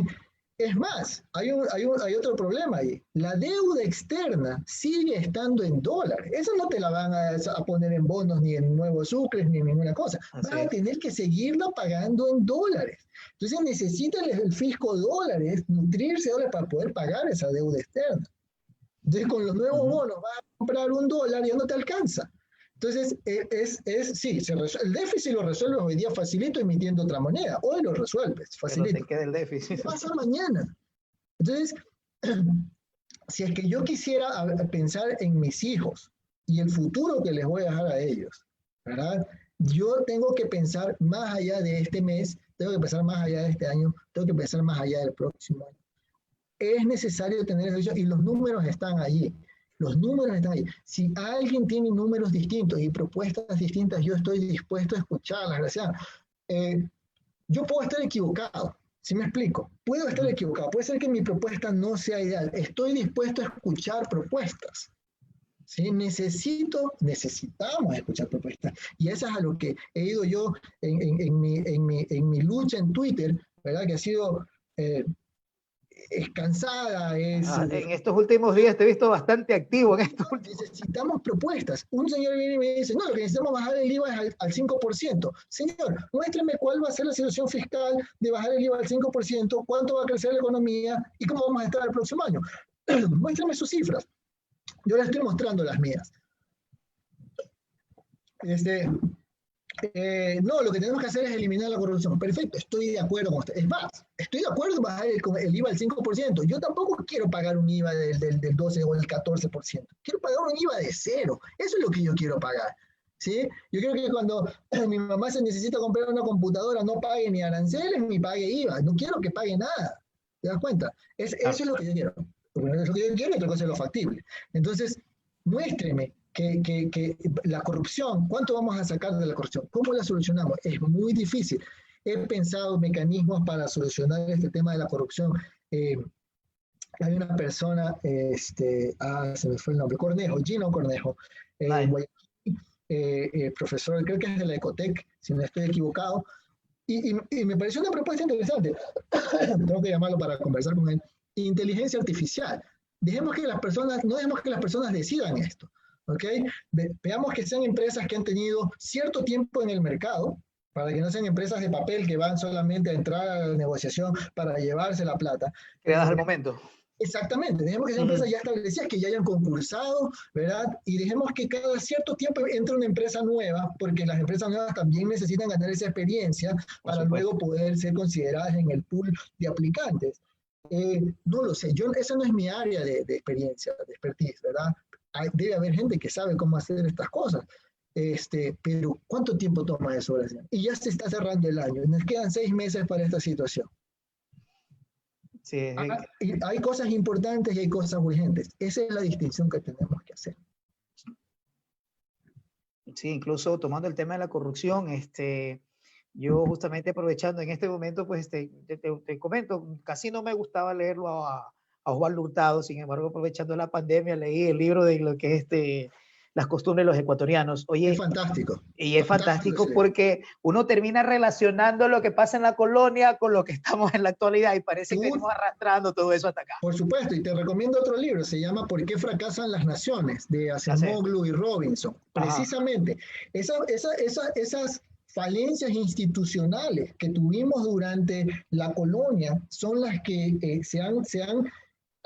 Es más, hay otro problema ahí. La deuda externa sigue estando en dólares. Eso no te la van a poner en bonos, ni en nuevos sucres, ni en ninguna cosa. Vas a tener que seguirla pagando en dólares. Entonces necesita el fisco dólares, nutrirse de dólares para poder pagar esa deuda externa. Entonces con los nuevos bonos vas a comprar $1 y ya no te alcanza. Entonces, sí, el déficit lo resuelves hoy día facilito emitiendo otra moneda. Hoy lo resuelves facilito. Pero te queda el déficit. ¿Qué pasa mañana? Entonces, si es que yo quisiera pensar en mis hijos y el futuro que les voy a dejar a ellos, ¿verdad? Yo tengo que pensar más allá de este mes, tengo que pensar más allá de este año, tengo que pensar más allá del próximo año. es necesario tener esa visión y los números están allí. Los números están ahí. Si alguien tiene números distintos y propuestas distintas, yo estoy dispuesto a escucharlas, gracias. Yo puedo estar equivocado, ¿sí me explico? Puedo estar equivocado, puede ser que mi propuesta no sea ideal. Estoy dispuesto a escuchar propuestas. ¿Sí? Necesitamos escuchar propuestas. Y eso es a lo que he ido yo en mi lucha en Twitter, ¿verdad? Que ha sido es cansada. En estos últimos días te he visto bastante activo en estos últimos. Necesitamos propuestas. Un señor viene y me dice, no, lo que necesitamos bajar el IVA es al 5%. Señor, muéstrame cuál va a ser la situación fiscal de bajar el IVA al 5%, cuánto va a crecer la economía y cómo vamos a estar el próximo año. Muéstrame sus cifras. Yo les estoy mostrando las mías. No, lo que tenemos que hacer es eliminar la corrupción. Perfecto, estoy de acuerdo con usted. Es más, estoy de acuerdo en bajar el IVA al 5%. Yo tampoco quiero pagar un IVA del 12 o del 14%. Quiero pagar un IVA de 0. Eso es lo que yo quiero pagar. ¿Sí? Yo creo que cuando mi mamá se necesita comprar una computadora, no pague ni aranceles ni pague IVA. No quiero que pague nada. ¿Te das cuenta? Eso es lo que yo quiero. Porque no es lo que yo quiero, y otra cosa es lo factible. Entonces, muéstreme que la corrupción, ¿cuánto vamos a sacar de la corrupción? ¿Cómo la solucionamos? Es muy difícil. He pensado mecanismos para solucionar este tema de la corrupción. Hay una persona, se me fue el nombre, Gino Cornejo, profesor, creo que es de la Ecotec, si no estoy equivocado, y me pareció una propuesta interesante. Tengo que llamarlo para conversar con él. Inteligencia artificial. No dejemos que las personas decidan esto. ¿Okay? Veamos que sean empresas que han tenido cierto tiempo en el mercado, para que no sean empresas de papel que van solamente a entrar a la negociación para llevarse la plata. Creadas al momento. Exactamente, dejemos que sean empresas ya establecidas, que ya hayan concursado, ¿verdad? Y dejemos que cada cierto tiempo entre una empresa nueva, porque las empresas nuevas también necesitan ganar esa experiencia para luego poder ser consideradas en el pool de aplicantes. No lo sé, esa no es mi área de experiencia, de expertise, ¿verdad? Debe haber gente que sabe cómo hacer estas cosas, pero ¿cuánto tiempo toma eso? Y ya se está cerrando el año, nos quedan 6 meses para esta situación. Sí, hay cosas importantes y hay cosas urgentes. Esa es la distinción que tenemos que hacer. Sí, incluso tomando el tema de la corrupción, yo justamente aprovechando en este momento, pues te comento, casi no me gustaba leerlo a Osvaldo Hurtado, sin embargo, aprovechando la pandemia, leí el libro de lo que es las costumbres de los ecuatorianos. Oye, es fantástico. Y es fantástico porque uno termina relacionando lo que pasa en la colonia con lo que estamos en la actualidad y parece que venimos arrastrando todo eso hasta acá. Por supuesto, y te recomiendo otro libro, se llama ¿Por qué fracasan las naciones? De Acemoglu y Robinson. Precisamente, esas falencias institucionales que tuvimos durante la colonia son las que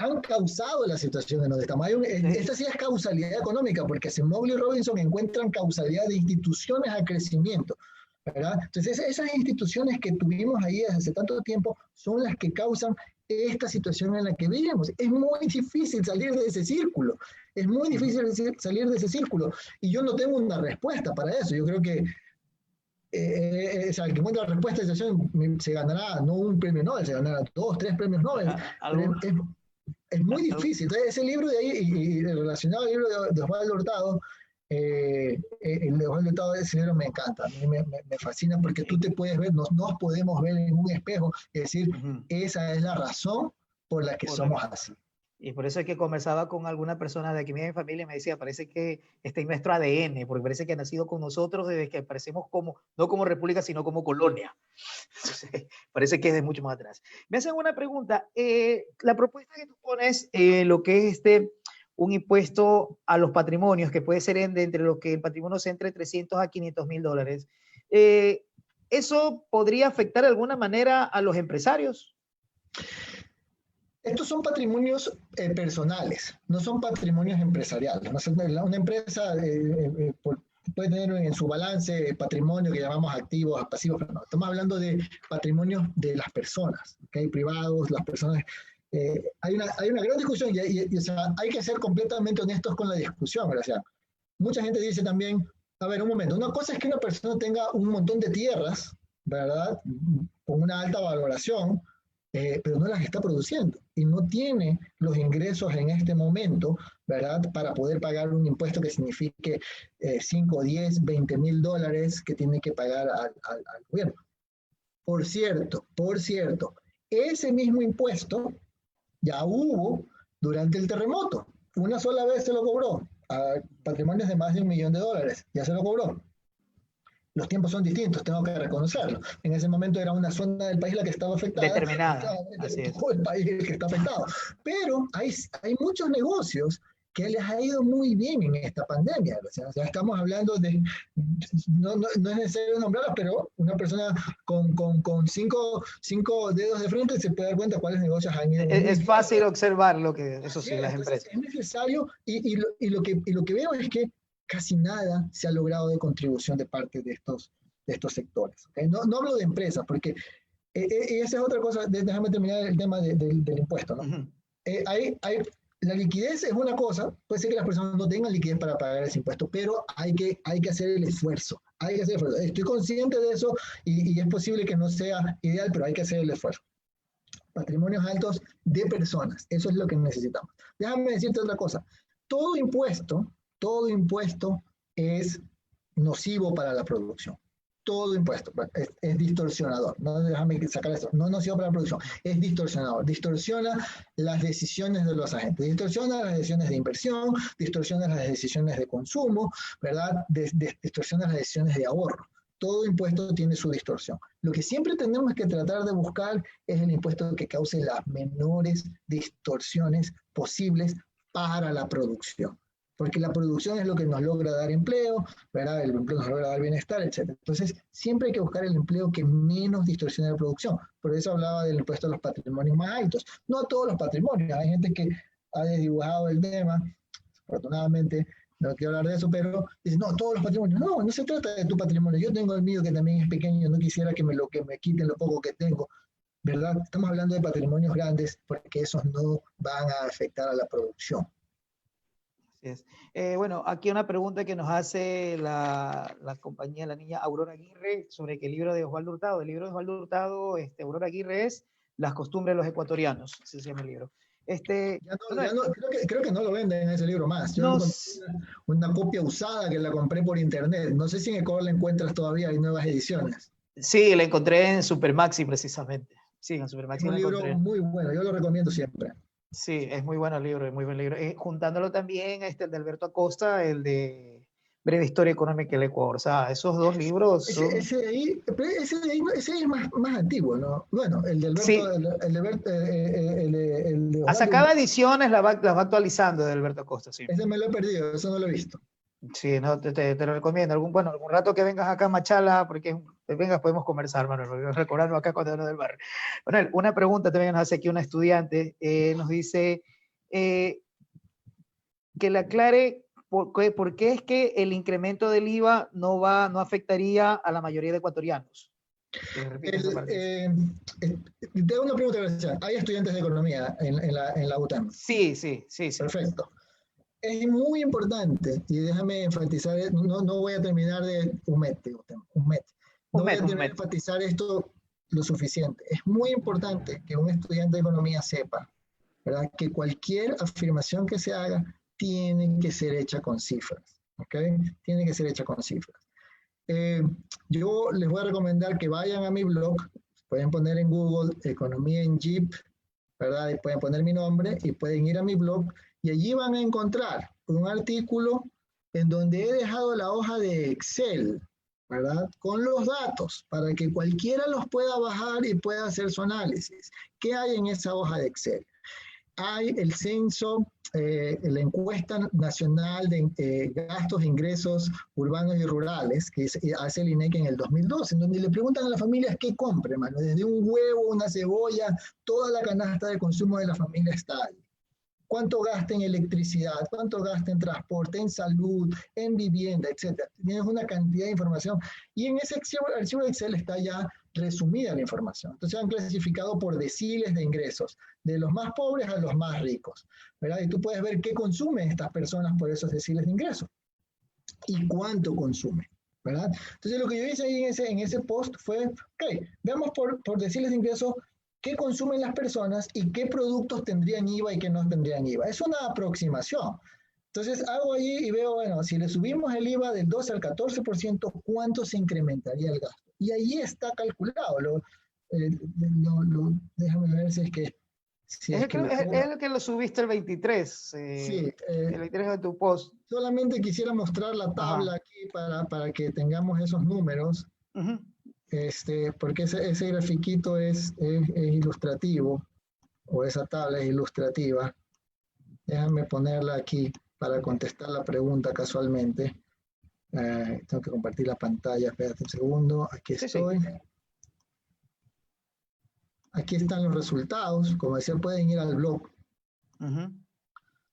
han causado la situación en donde estamos. Esta sí es causalidad económica, porque Acemoglu y Robinson encuentran causalidad de instituciones al crecimiento, ¿verdad? Entonces, esas instituciones que tuvimos ahí desde hace tanto tiempo son las que causan esta situación en la que vivimos. Es muy difícil salir de ese círculo. Es muy difícil salir de ese círculo. Y yo no tengo una respuesta para eso. Yo creo que el que encuentra la respuesta a esa situación se ganará no un premio Nobel, se ganará 2, 3 premios Nobel. Es muy difícil. Entonces, ese libro de ahí, y relacionado al libro de Osvaldo Hurtado, el de Osvaldo Hurtado, ese libro me encanta, a mí me fascina porque tú te puedes ver, nos podemos ver en un espejo y decir, esa es la razón por la que somos así. Y por eso es que conversaba con alguna persona de aquí misma de mi familia y me decía, parece que está en nuestro ADN, porque parece que ha nacido con nosotros desde que aparecemos no como república, sino como colonia. Entonces, parece que es de mucho más atrás. Me hacen una pregunta. La propuesta que tú pones, lo que es un impuesto a los patrimonios, que puede ser entre lo que el patrimonio sea entre 300 a 500 mil dólares, ¿eso podría afectar de alguna manera a los empresarios? Estos son patrimonios personales, no son patrimonios empresariales. Una empresa puede tener en su balance patrimonio que llamamos activos, pasivos, pero no. Estamos hablando de patrimonios de las personas, ¿okay? Privados, las personas. Hay una gran discusión y o sea, hay que ser completamente honestos con la discusión. O sea, mucha gente dice también, a ver, un momento, una cosa es que una persona tenga un montón de tierras, ¿verdad? Con una alta valoración, pero no las está produciendo y no tiene los ingresos en este momento, ¿verdad? Para poder pagar un impuesto que signifique 5, 10, 20 mil dólares que tiene que pagar al gobierno. Por cierto, ese mismo impuesto ya hubo durante el terremoto. Una sola vez se lo cobró a patrimonios de más de $1 millón, ya se lo cobró. Los tiempos son distintos, tengo que reconocerlo. En ese momento era una zona del país la que estaba afectada. Determinada. Así es. Todo el país el que está afectado. Pero hay muchos negocios que les ha ido muy bien en esta pandemia. O sea, ya estamos hablando de, no es necesario nombrarlos, pero una persona con cinco dedos de frente se puede dar cuenta cuáles negocios han ido bien. Es fácil observar lo que, eso sí, las Entonces, empresas. es necesario, y lo que veo es que casi nada se ha logrado de contribución de parte de estos sectores. ¿Okay? No hablo de empresas, porque esa es otra cosa, déjame terminar el tema del impuesto. ¿No? Uh-huh. La liquidez es una cosa, puede ser que las personas no tengan liquidez para pagar ese impuesto, pero hay que hacer el esfuerzo. Estoy consciente de eso y es posible que no sea ideal, pero hay que hacer el esfuerzo. Patrimonios altos de personas, eso es lo que necesitamos. Déjame decirte otra cosa, todo impuesto es nocivo para la producción. Todo impuesto es distorsionador. No, déjame sacar esto. No es nocivo para la producción, es distorsionador. Distorsiona las decisiones de los agentes, distorsiona las decisiones de inversión, distorsiona las decisiones de consumo, ¿verdad? Distorsiona las decisiones de ahorro. Todo impuesto tiene su distorsión. Lo que siempre tenemos que tratar de buscar es el impuesto que cause las menores distorsiones posibles para la producción. Porque la producción es lo que nos logra dar empleo, ¿verdad? El empleo nos logra dar bienestar, etc. Entonces, siempre hay que buscar el empleo que menos distorsione la producción. Por eso hablaba del impuesto a los patrimonios más altos. No a todos los patrimonios. Hay gente que ha desdibujado el tema, afortunadamente, no quiero hablar de eso, pero dice, no, todos los patrimonios. No se trata de tu patrimonio. Yo tengo el mío que también es pequeño, no quisiera que me quiten lo poco que tengo, ¿verdad? Estamos hablando de patrimonios grandes porque esos no van a afectar a la producción. Así es. Bueno, aquí una pregunta que nos hace la compañía, la niña Aurora Aguirre, sobre que el libro de Osvaldo Hurtado. El libro de Osvaldo Hurtado, Aurora Aguirre, es Las costumbres de los ecuatorianos, así se llama el libro. Creo que no lo venden ese libro más. Yo encontré una copia usada que la compré por internet. No sé si en Ecuador la encuentras todavía, hay nuevas ediciones. Sí, la encontré en Supermaxi precisamente. Sí, en Supermaxi es un libro muy bueno, yo lo recomiendo siempre. Sí, es muy bueno el libro, es muy buen libro. Juntándolo también el de Alberto Acosta, el de Breve Historia Económica del Ecuador. O sea, esos dos libros son... Ese de ahí es más antiguo, ¿no? Bueno, el de Alberto... Sí. El de a sacada ediciones las va actualizando de Alberto Acosta, sí. Ese me lo he perdido, eso no lo he visto. Sí, no, te lo recomiendo. Algún rato que vengas acá a Machala, porque vengas podemos conversar, Manuel, recordarnos acá cuando uno del barrio. Manuel, una pregunta también nos hace aquí una estudiante, nos dice que le aclare por qué es que el incremento del IVA no afectaría a la mayoría de ecuatorianos. Te hago una pregunta, gracias. ¿Hay estudiantes de economía en la UTAM? Sí. Perfecto. Es muy importante, y déjame enfatizar, no voy a terminar de enfatizar esto lo suficiente. Es muy importante que un estudiante de economía sepa, ¿verdad?, que cualquier afirmación que se haga tiene que ser hecha con cifras, ¿ok? Tiene que ser hecha con cifras. Yo les voy a recomendar que vayan a mi blog, pueden poner en Google Economía en Jeep, ¿verdad? Y pueden poner mi nombre y pueden ir a mi blog y allí van a encontrar un artículo en donde he dejado la hoja de Excel, ¿verdad?, con los datos para que cualquiera los pueda bajar y pueda hacer su análisis. ¿Qué hay en esa hoja de Excel? Hay el censo, la encuesta nacional de gastos e ingresos urbanos y rurales que hace el INEC en el 2012, en donde le preguntan a las familias qué compren, mano, desde un huevo, una cebolla, toda la canasta de consumo de la familia está ahí. ¿Cuánto gasta en electricidad? ¿Cuánto gasta en transporte, en salud, en vivienda, etcétera? Tienes una cantidad de información y en ese archivo de Excel está ya resumida la información. Entonces han clasificado por deciles de ingresos, de los más pobres a los más ricos, ¿verdad? Y tú puedes ver qué consumen estas personas por esos deciles de ingresos y cuánto consumen, ¿verdad? Entonces lo que yo hice ahí en ese post fue, ok, veamos por deciles de ingresos qué consumen las personas y qué productos tendrían IVA y qué no tendrían IVA. Es una aproximación. Entonces hago allí y veo, bueno, si le subimos el IVA del 12 al 14%, ¿cuánto se incrementaría el gasto? Y ahí está calculado. Déjame ver si es que... Si es, es que es el que lo subiste el 23, sí, el 23 de tu post. Solamente quisiera mostrar la tabla aquí para que tengamos esos números, porque ese grafiquito es ilustrativo, o esa tabla es ilustrativa. Déjame ponerla aquí para contestar la pregunta casualmente. Tengo que compartir la pantalla, espérate un segundo, aquí estoy. Sí. Aquí están los resultados, como decía, pueden ir al blog.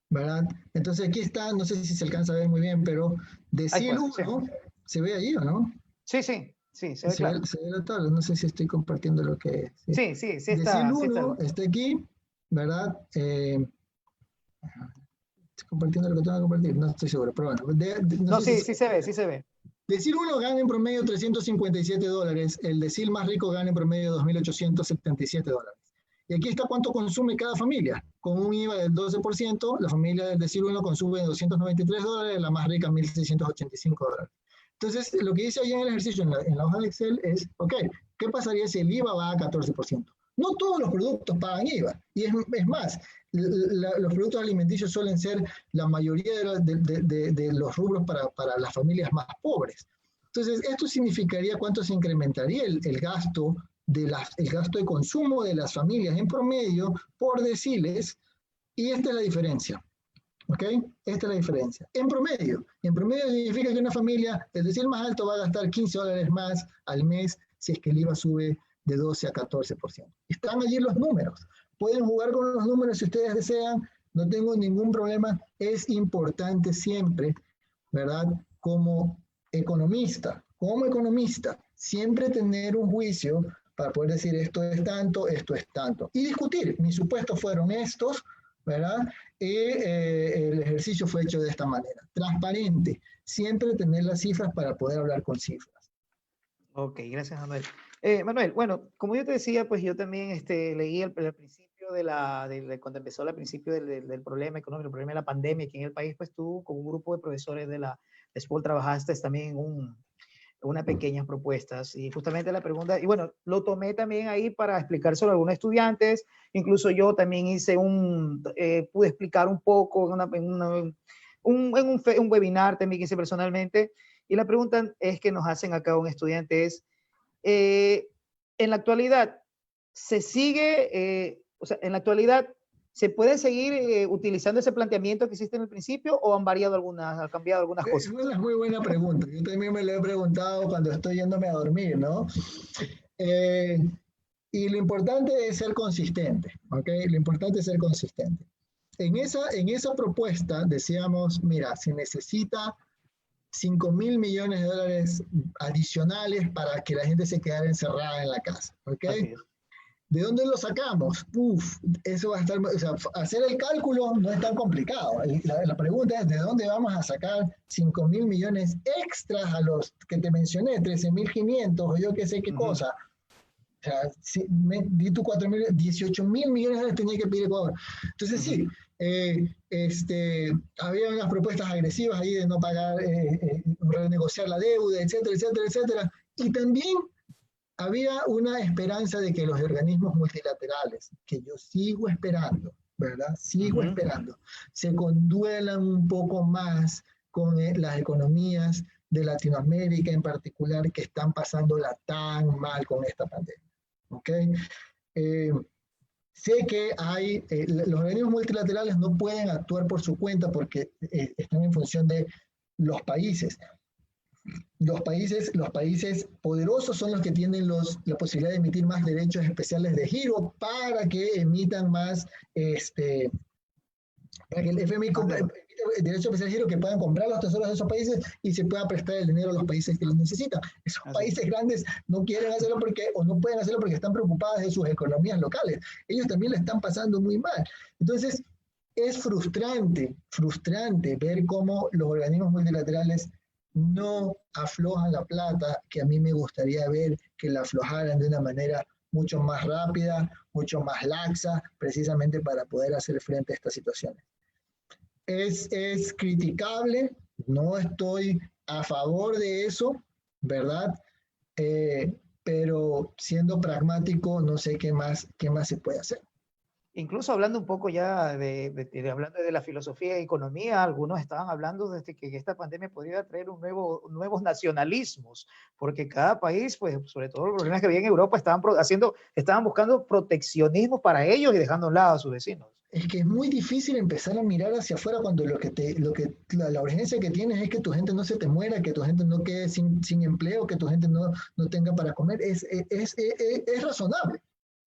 ¿Verdad? Entonces aquí está, no sé si se alcanza a ver muy bien, pero decil 1, sí. ¿Se ve allí o no? Sí, se ve claro. Se ve la tabla, no sé si estoy compartiendo lo que... Sí está. Decil 1 está aquí, ¿verdad? Estoy compartiendo lo que tengo que compartir, no estoy seguro, pero bueno. Sí se ve. Decil 1 gana en promedio $357, el decil más rico gana en promedio $2.877. Y aquí está cuánto consume cada familia. Con un IVA del 12%, la familia del decil 1 consume $293, la más rica $1.685. Entonces, lo que dice ahí en el ejercicio, en la hoja de Excel, es, ok, ¿qué pasaría si el IVA va a 14%? No todos los productos pagan IVA. Y es más, los productos alimenticios suelen ser la mayoría de los rubros para las familias más pobres. Entonces, esto significaría cuánto se incrementaría el gasto el gasto de consumo de las familias en promedio por deciles, y esta es la diferencia. ¿Ok? Esta es la diferencia. En promedio significa que una familia, el decil más alto va a gastar $15 más al mes si es que el IVA sube de 12 a 14%. Están allí los números. Pueden jugar con los números si ustedes desean, no tengo ningún problema. Es importante siempre, ¿verdad? Como economista, siempre tener un juicio para poder decir esto es tanto, y discutir. Mis supuestos fueron estos, ¿verdad? Y el ejercicio fue hecho de esta manera, transparente, siempre tener las cifras para poder hablar con cifras. Ok, gracias, Manuel. Manuel, bueno, como yo te decía, pues yo también leí el principio cuando empezó el principio del problema económico, el problema de la pandemia aquí en el país, pues tú con un grupo de profesores de la SPOL trabajaste también en unas pequeñas propuestas, y justamente la pregunta, y bueno, lo tomé también ahí para explicárselo a algunos estudiantes, incluso yo también pude explicar un poco en un webinar también que hice personalmente, y la pregunta es que nos hacen acá un estudiante es, en la actualidad, en la actualidad, ¿se puede seguir utilizando ese planteamiento que existe en el principio o han cambiado algunas cosas? Es una muy buena pregunta. Yo también me lo he preguntado cuando estoy yéndome a dormir, ¿no? Y lo importante es ser consistente, ¿ok? Lo importante es ser consistente. En esa propuesta decíamos, mira, se necesita $5.000 millones adicionales para que la gente se quedara encerrada en la casa, ¿ok? ¿De dónde lo sacamos? Eso va a estar, o sea, hacer el cálculo no es tan complicado. La pregunta es, ¿de dónde vamos a sacar $5.000 millones extras a los que te mencioné, 13.500 o yo qué sé qué cosa? O sea, di tu 18.000 millones tenía que pedir Ecuador. Entonces sí, había unas propuestas agresivas ahí de no pagar, renegociar la deuda, etcétera, etcétera, etcétera. Y también había una esperanza de que los organismos multilaterales, que yo sigo esperando, ¿verdad? Sigo esperando, se conduelan un poco más con las economías de Latinoamérica en particular, que están pasándola tan mal con esta pandemia. ¿Ok? Sé que los organismos multilaterales no pueden actuar por su cuenta porque están en función de los países. Los países poderosos son los que tienen la posibilidad de emitir más derechos especiales de giro para que emitan más, para que el FMI emita derechos especiales de giro que puedan comprar los tesoros de esos países y se pueda prestar el dinero a los países que los necesitan. Esos países grandes no quieren hacerlo o no pueden hacerlo porque están preocupados de sus economías locales. Ellos también la están pasando muy mal. Entonces, es frustrante ver cómo los organismos multilaterales no aflojan la plata, que a mí me gustaría ver que la aflojaran de una manera mucho más rápida, mucho más laxa, precisamente para poder hacer frente a estas situaciones. Es criticable, no estoy a favor de eso, ¿verdad? Pero siendo pragmático, no sé qué más se puede hacer. Incluso hablando un poco ya hablando de la filosofía de economía, algunos estaban hablando de que esta pandemia podría traer nuevos nacionalismos, porque cada país, pues, sobre todo los problemas que había en Europa, estaban buscando proteccionismo para ellos y dejando a un lado a sus vecinos. Es que es muy difícil empezar a mirar hacia afuera cuando la urgencia que tienes es que tu gente no se te muera, que tu gente no quede sin empleo, que tu gente no tenga para comer. Es razonable.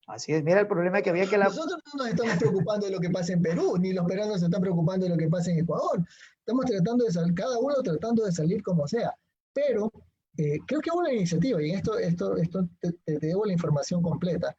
Así es, mira el problema que había que Nosotros no nos estamos preocupando de lo que pasa en Perú, ni los peruanos se están preocupando de lo que pasa en Ecuador. Estamos tratando de salir, cada uno tratando de salir como sea. Pero creo que hubo una iniciativa, y te debo la información completa.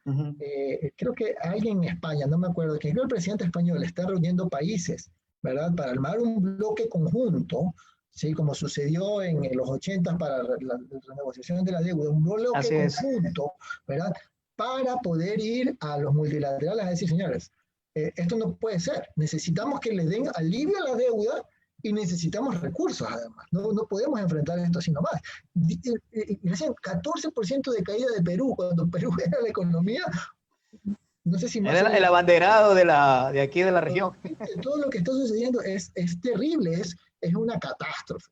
Creo que alguien en España, no me acuerdo, que creo el presidente español está reuniendo países, ¿verdad? Para armar un bloque conjunto, ¿sí? Como sucedió en los 80 para la renegociación de la deuda, un bloque conjunto, ¿verdad? Para poder ir a los multilaterales a decir, señores, esto no puede ser. Necesitamos que le den alivio a la deuda y necesitamos recursos además. No podemos enfrentar esto así nomás. Recién 14% de caída de Perú, cuando Perú era la economía, no sé si más... Era el abanderado de aquí de la región. Todo lo que está sucediendo es terrible, es una catástrofe.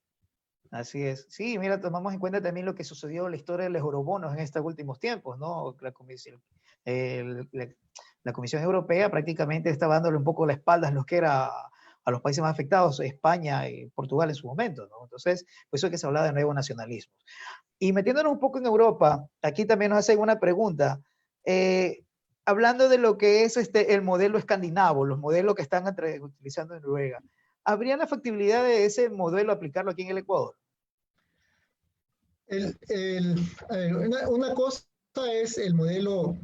Así es. Sí, mira, tomamos en cuenta también lo que sucedió en la historia de los eurobonos en estos últimos tiempos, ¿no? La Comisión Europea prácticamente estaba dándole un poco la espalda a lo que era a los países más afectados, España y Portugal en su momento, ¿no? Entonces, por eso es que se hablaba de nuevo nacionalismo. Y metiéndonos un poco en Europa, aquí también nos hacen una pregunta. Hablando de lo que es el modelo escandinavo, los modelos que están utilizando en Noruega, ¿habría la factibilidad de ese modelo aplicarlo aquí en el Ecuador? Una cosa es el modelo,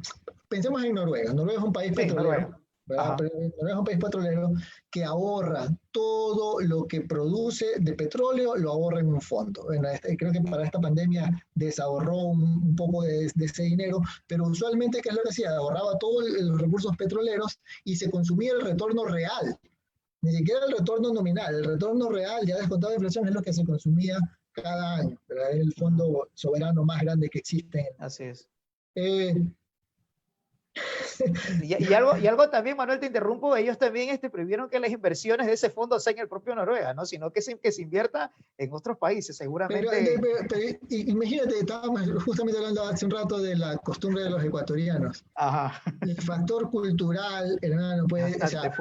pensemos en Noruega. Noruega es un país petrolero. Noruega es un país petrolero que ahorra todo lo que produce de petróleo, lo ahorra en un fondo. Bueno, creo que para esta pandemia desahorró un poco de ese dinero, pero usualmente, ¿qué es lo que hacía? Ahorraba todos los recursos petroleros y se consumía el retorno real. Ni siquiera el retorno nominal, el retorno real, ya descontado de inflación, es lo que se consumía cada año. ¿Verdad? Es el fondo soberano más grande que existe. Así es. Y algo también, Manuel, te interrumpo, ellos también previeron que las inversiones de ese fondo sean en el propio Noruega, ¿no? Sino que se invierta en otros países, seguramente. Pero imagínate, estábamos justamente hablando hace un rato de la costumbre de los ecuatorianos. Ajá. El factor cultural, hermano, pues, o sea,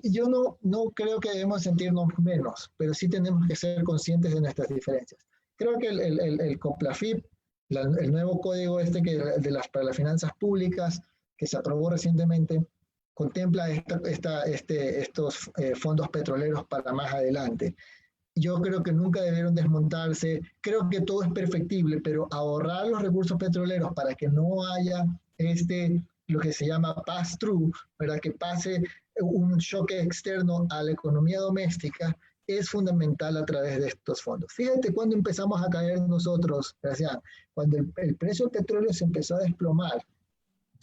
yo no creo que debemos sentirnos menos, pero sí tenemos que ser conscientes de nuestras diferencias. Creo que el COPLAFIP, el nuevo código para las finanzas públicas que se aprobó recientemente, contempla estos fondos petroleros para más adelante. Yo creo que nunca debieron desmontarse. Creo que todo es perfectible, pero ahorrar los recursos petroleros para que no haya lo que se llama pass-through, para que pase un choque externo a la economía doméstica, es fundamental a través de estos fondos. Fíjate cuando empezamos a caer nosotros, Gracián, cuando el precio del petróleo se empezó a desplomar,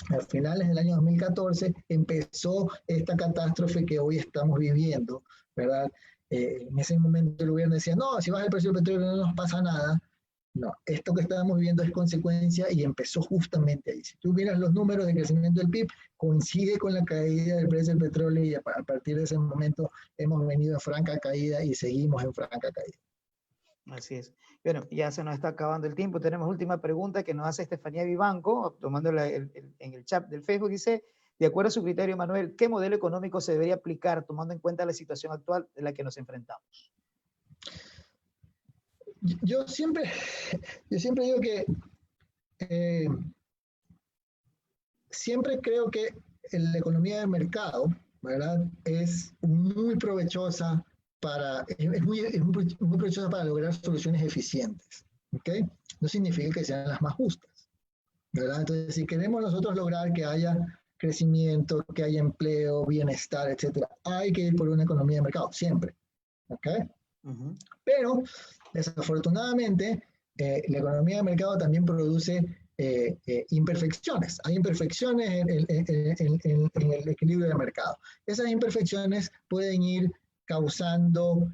a finales del año 2014, empezó esta catástrofe que hoy estamos viviendo, ¿verdad? En ese momento el gobierno decía, no, si baja el precio del petróleo no nos pasa nada. No, esto que estábamos viviendo es consecuencia y empezó justamente ahí. Si tú miras los números de crecimiento del PIB, coincide con la caída del precio del petróleo y a partir de ese momento hemos venido en franca caída y seguimos en franca caída. Así es. Bueno, ya se nos está acabando el tiempo. Tenemos última pregunta que nos hace Estefanía Vivanco, tomándola en el chat del Facebook. Dice, de acuerdo a su criterio, Manuel, ¿qué modelo económico se debería aplicar tomando en cuenta la situación actual en la que nos enfrentamos? Yo siempre digo que siempre creo que la economía de mercado, ¿verdad? Es muy provechosa es muy provechosa para lograr soluciones eficientes, ¿ok? No significa que sean las más justas, ¿verdad? Entonces, si queremos nosotros lograr que haya crecimiento, que haya empleo, bienestar, etcétera, hay que ir por una economía de mercado, siempre, ¿ok? Pero, desafortunadamente, la economía de mercado también produce imperfecciones. Hay imperfecciones en el equilibrio de mercado. Esas imperfecciones pueden ir causando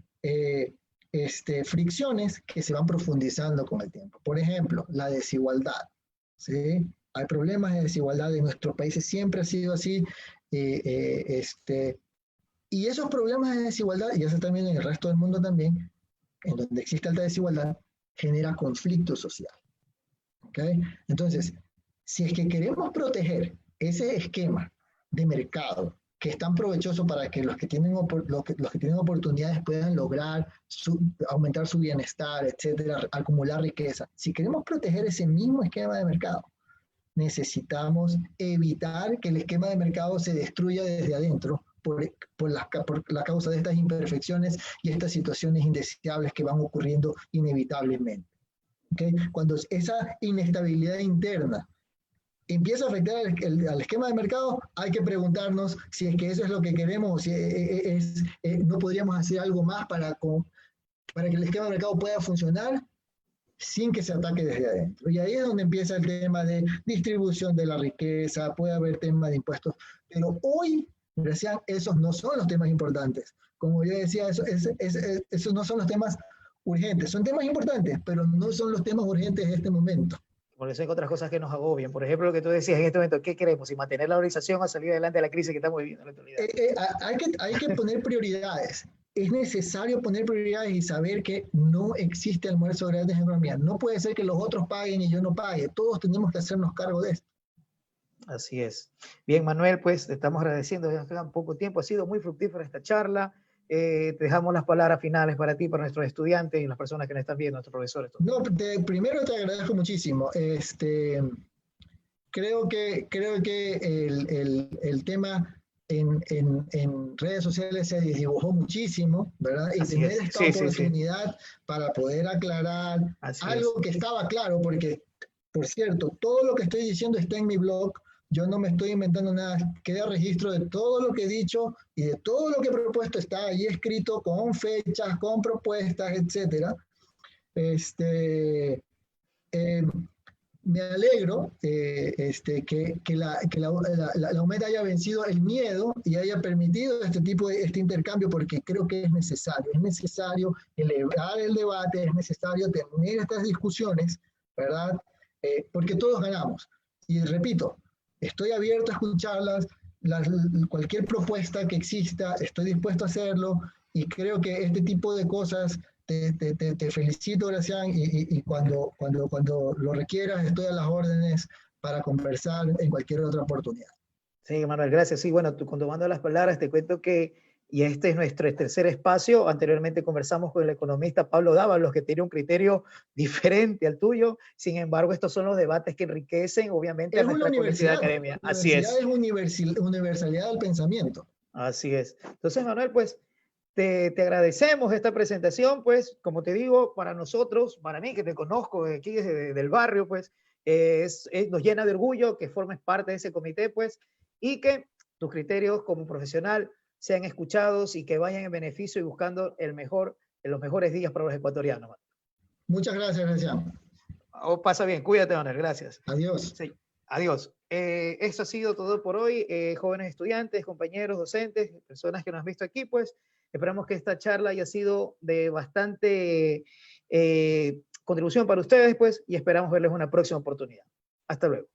fricciones que se van profundizando con el tiempo. Por ejemplo, la desigualdad, ¿sí? Hay problemas de desigualdad en nuestros países, siempre ha sido así. Y esos problemas de desigualdad, y eso también en el resto del mundo también, en donde existe alta desigualdad, genera conflicto social. ¿Okay? Entonces, si es que queremos proteger ese esquema de mercado que es tan provechoso para que los que tienen oportunidades puedan lograr aumentar su bienestar, etcétera, acumular riqueza, si queremos proteger ese mismo esquema de mercado, necesitamos evitar que el esquema de mercado se destruya desde adentro por la causa de estas imperfecciones y estas situaciones indeseables que van ocurriendo inevitablemente. ¿Okay? Cuando esa inestabilidad interna empieza a afectar al esquema de mercado, hay que preguntarnos si es que eso es lo que queremos o si no podríamos hacer algo más para que el esquema de mercado pueda funcionar sin que se ataque desde adentro. Y ahí es donde empieza el tema de distribución de la riqueza, puede haber temas de impuestos, pero hoy, Gracián, esos no son los temas importantes. Como yo decía, esos no son los temas urgentes, son temas importantes, pero no son los temas urgentes en este momento. Por eso hay otras cosas que nos agobian. Por ejemplo, lo que tú decías en este momento, ¿qué queremos? ¿Y mantener la organización a salir adelante de la crisis que estamos viviendo en la actualidad? Hay que poner prioridades. Es necesario poner prioridades y saber que no existe almuerzo gratis en economía. No puede ser que los otros paguen y yo no pague. Todos tenemos que hacernos cargo de esto. Así es. Bien, Manuel, pues te estamos agradeciendo. Ya nos queda poco tiempo. Ha sido muy fructífera esta charla. Te dejamos las palabras finales para ti, para nuestros estudiantes y las personas que nos están viendo, nuestros profesores. No, primero te agradezco muchísimo. Creo que el tema en redes sociales se desdibujó muchísimo, ¿verdad? Y tener esta oportunidad para poder aclarar algo que estaba claro, porque, por cierto, todo lo que estoy diciendo está en mi blog. Yo no me estoy inventando nada, queda registro de todo lo que he dicho y de todo lo que he propuesto, está ahí escrito con fechas, con propuestas, etc. Me alegro que la UMED haya vencido el miedo y haya permitido este intercambio, porque creo que es necesario elevar el debate, es necesario tener estas discusiones, ¿verdad? Porque todos ganamos. Y repito, estoy abierto a escucharlas, cualquier propuesta que exista, estoy dispuesto a hacerlo, y creo que este tipo de cosas, te felicito, Gracián, y cuando lo requieras, estoy a las órdenes para conversar en cualquier otra oportunidad. Sí, Manuel, gracias. Sí, bueno, cuando mando las palabras, te cuento que, y este es nuestro tercer espacio, anteriormente conversamos con el economista Pablo Dávalos, que tiene un criterio diferente al tuyo. Sin embargo, estos son los debates que enriquecen, obviamente, a nuestra comunidad academia. Así es. Es universalidad del pensamiento. Así es. Entonces, Manuel, pues, te agradecemos esta presentación, pues, como te digo, para nosotros, para mí, que te conozco de aquí, del barrio, pues, nos llena de orgullo que formes parte de ese comité, pues, y que tus criterios como profesional sean escuchados y que vayan en beneficio y buscando los mejores días para los ecuatorianos. Muchas gracias, Gracián. Pasa bien, cuídate, Manuel, gracias. Adiós. Sí, adiós. Eso ha sido todo por hoy, jóvenes estudiantes, compañeros, docentes, personas que nos han visto aquí, pues, esperamos que esta charla haya sido de bastante contribución para ustedes, pues, y esperamos verles una próxima oportunidad. Hasta luego.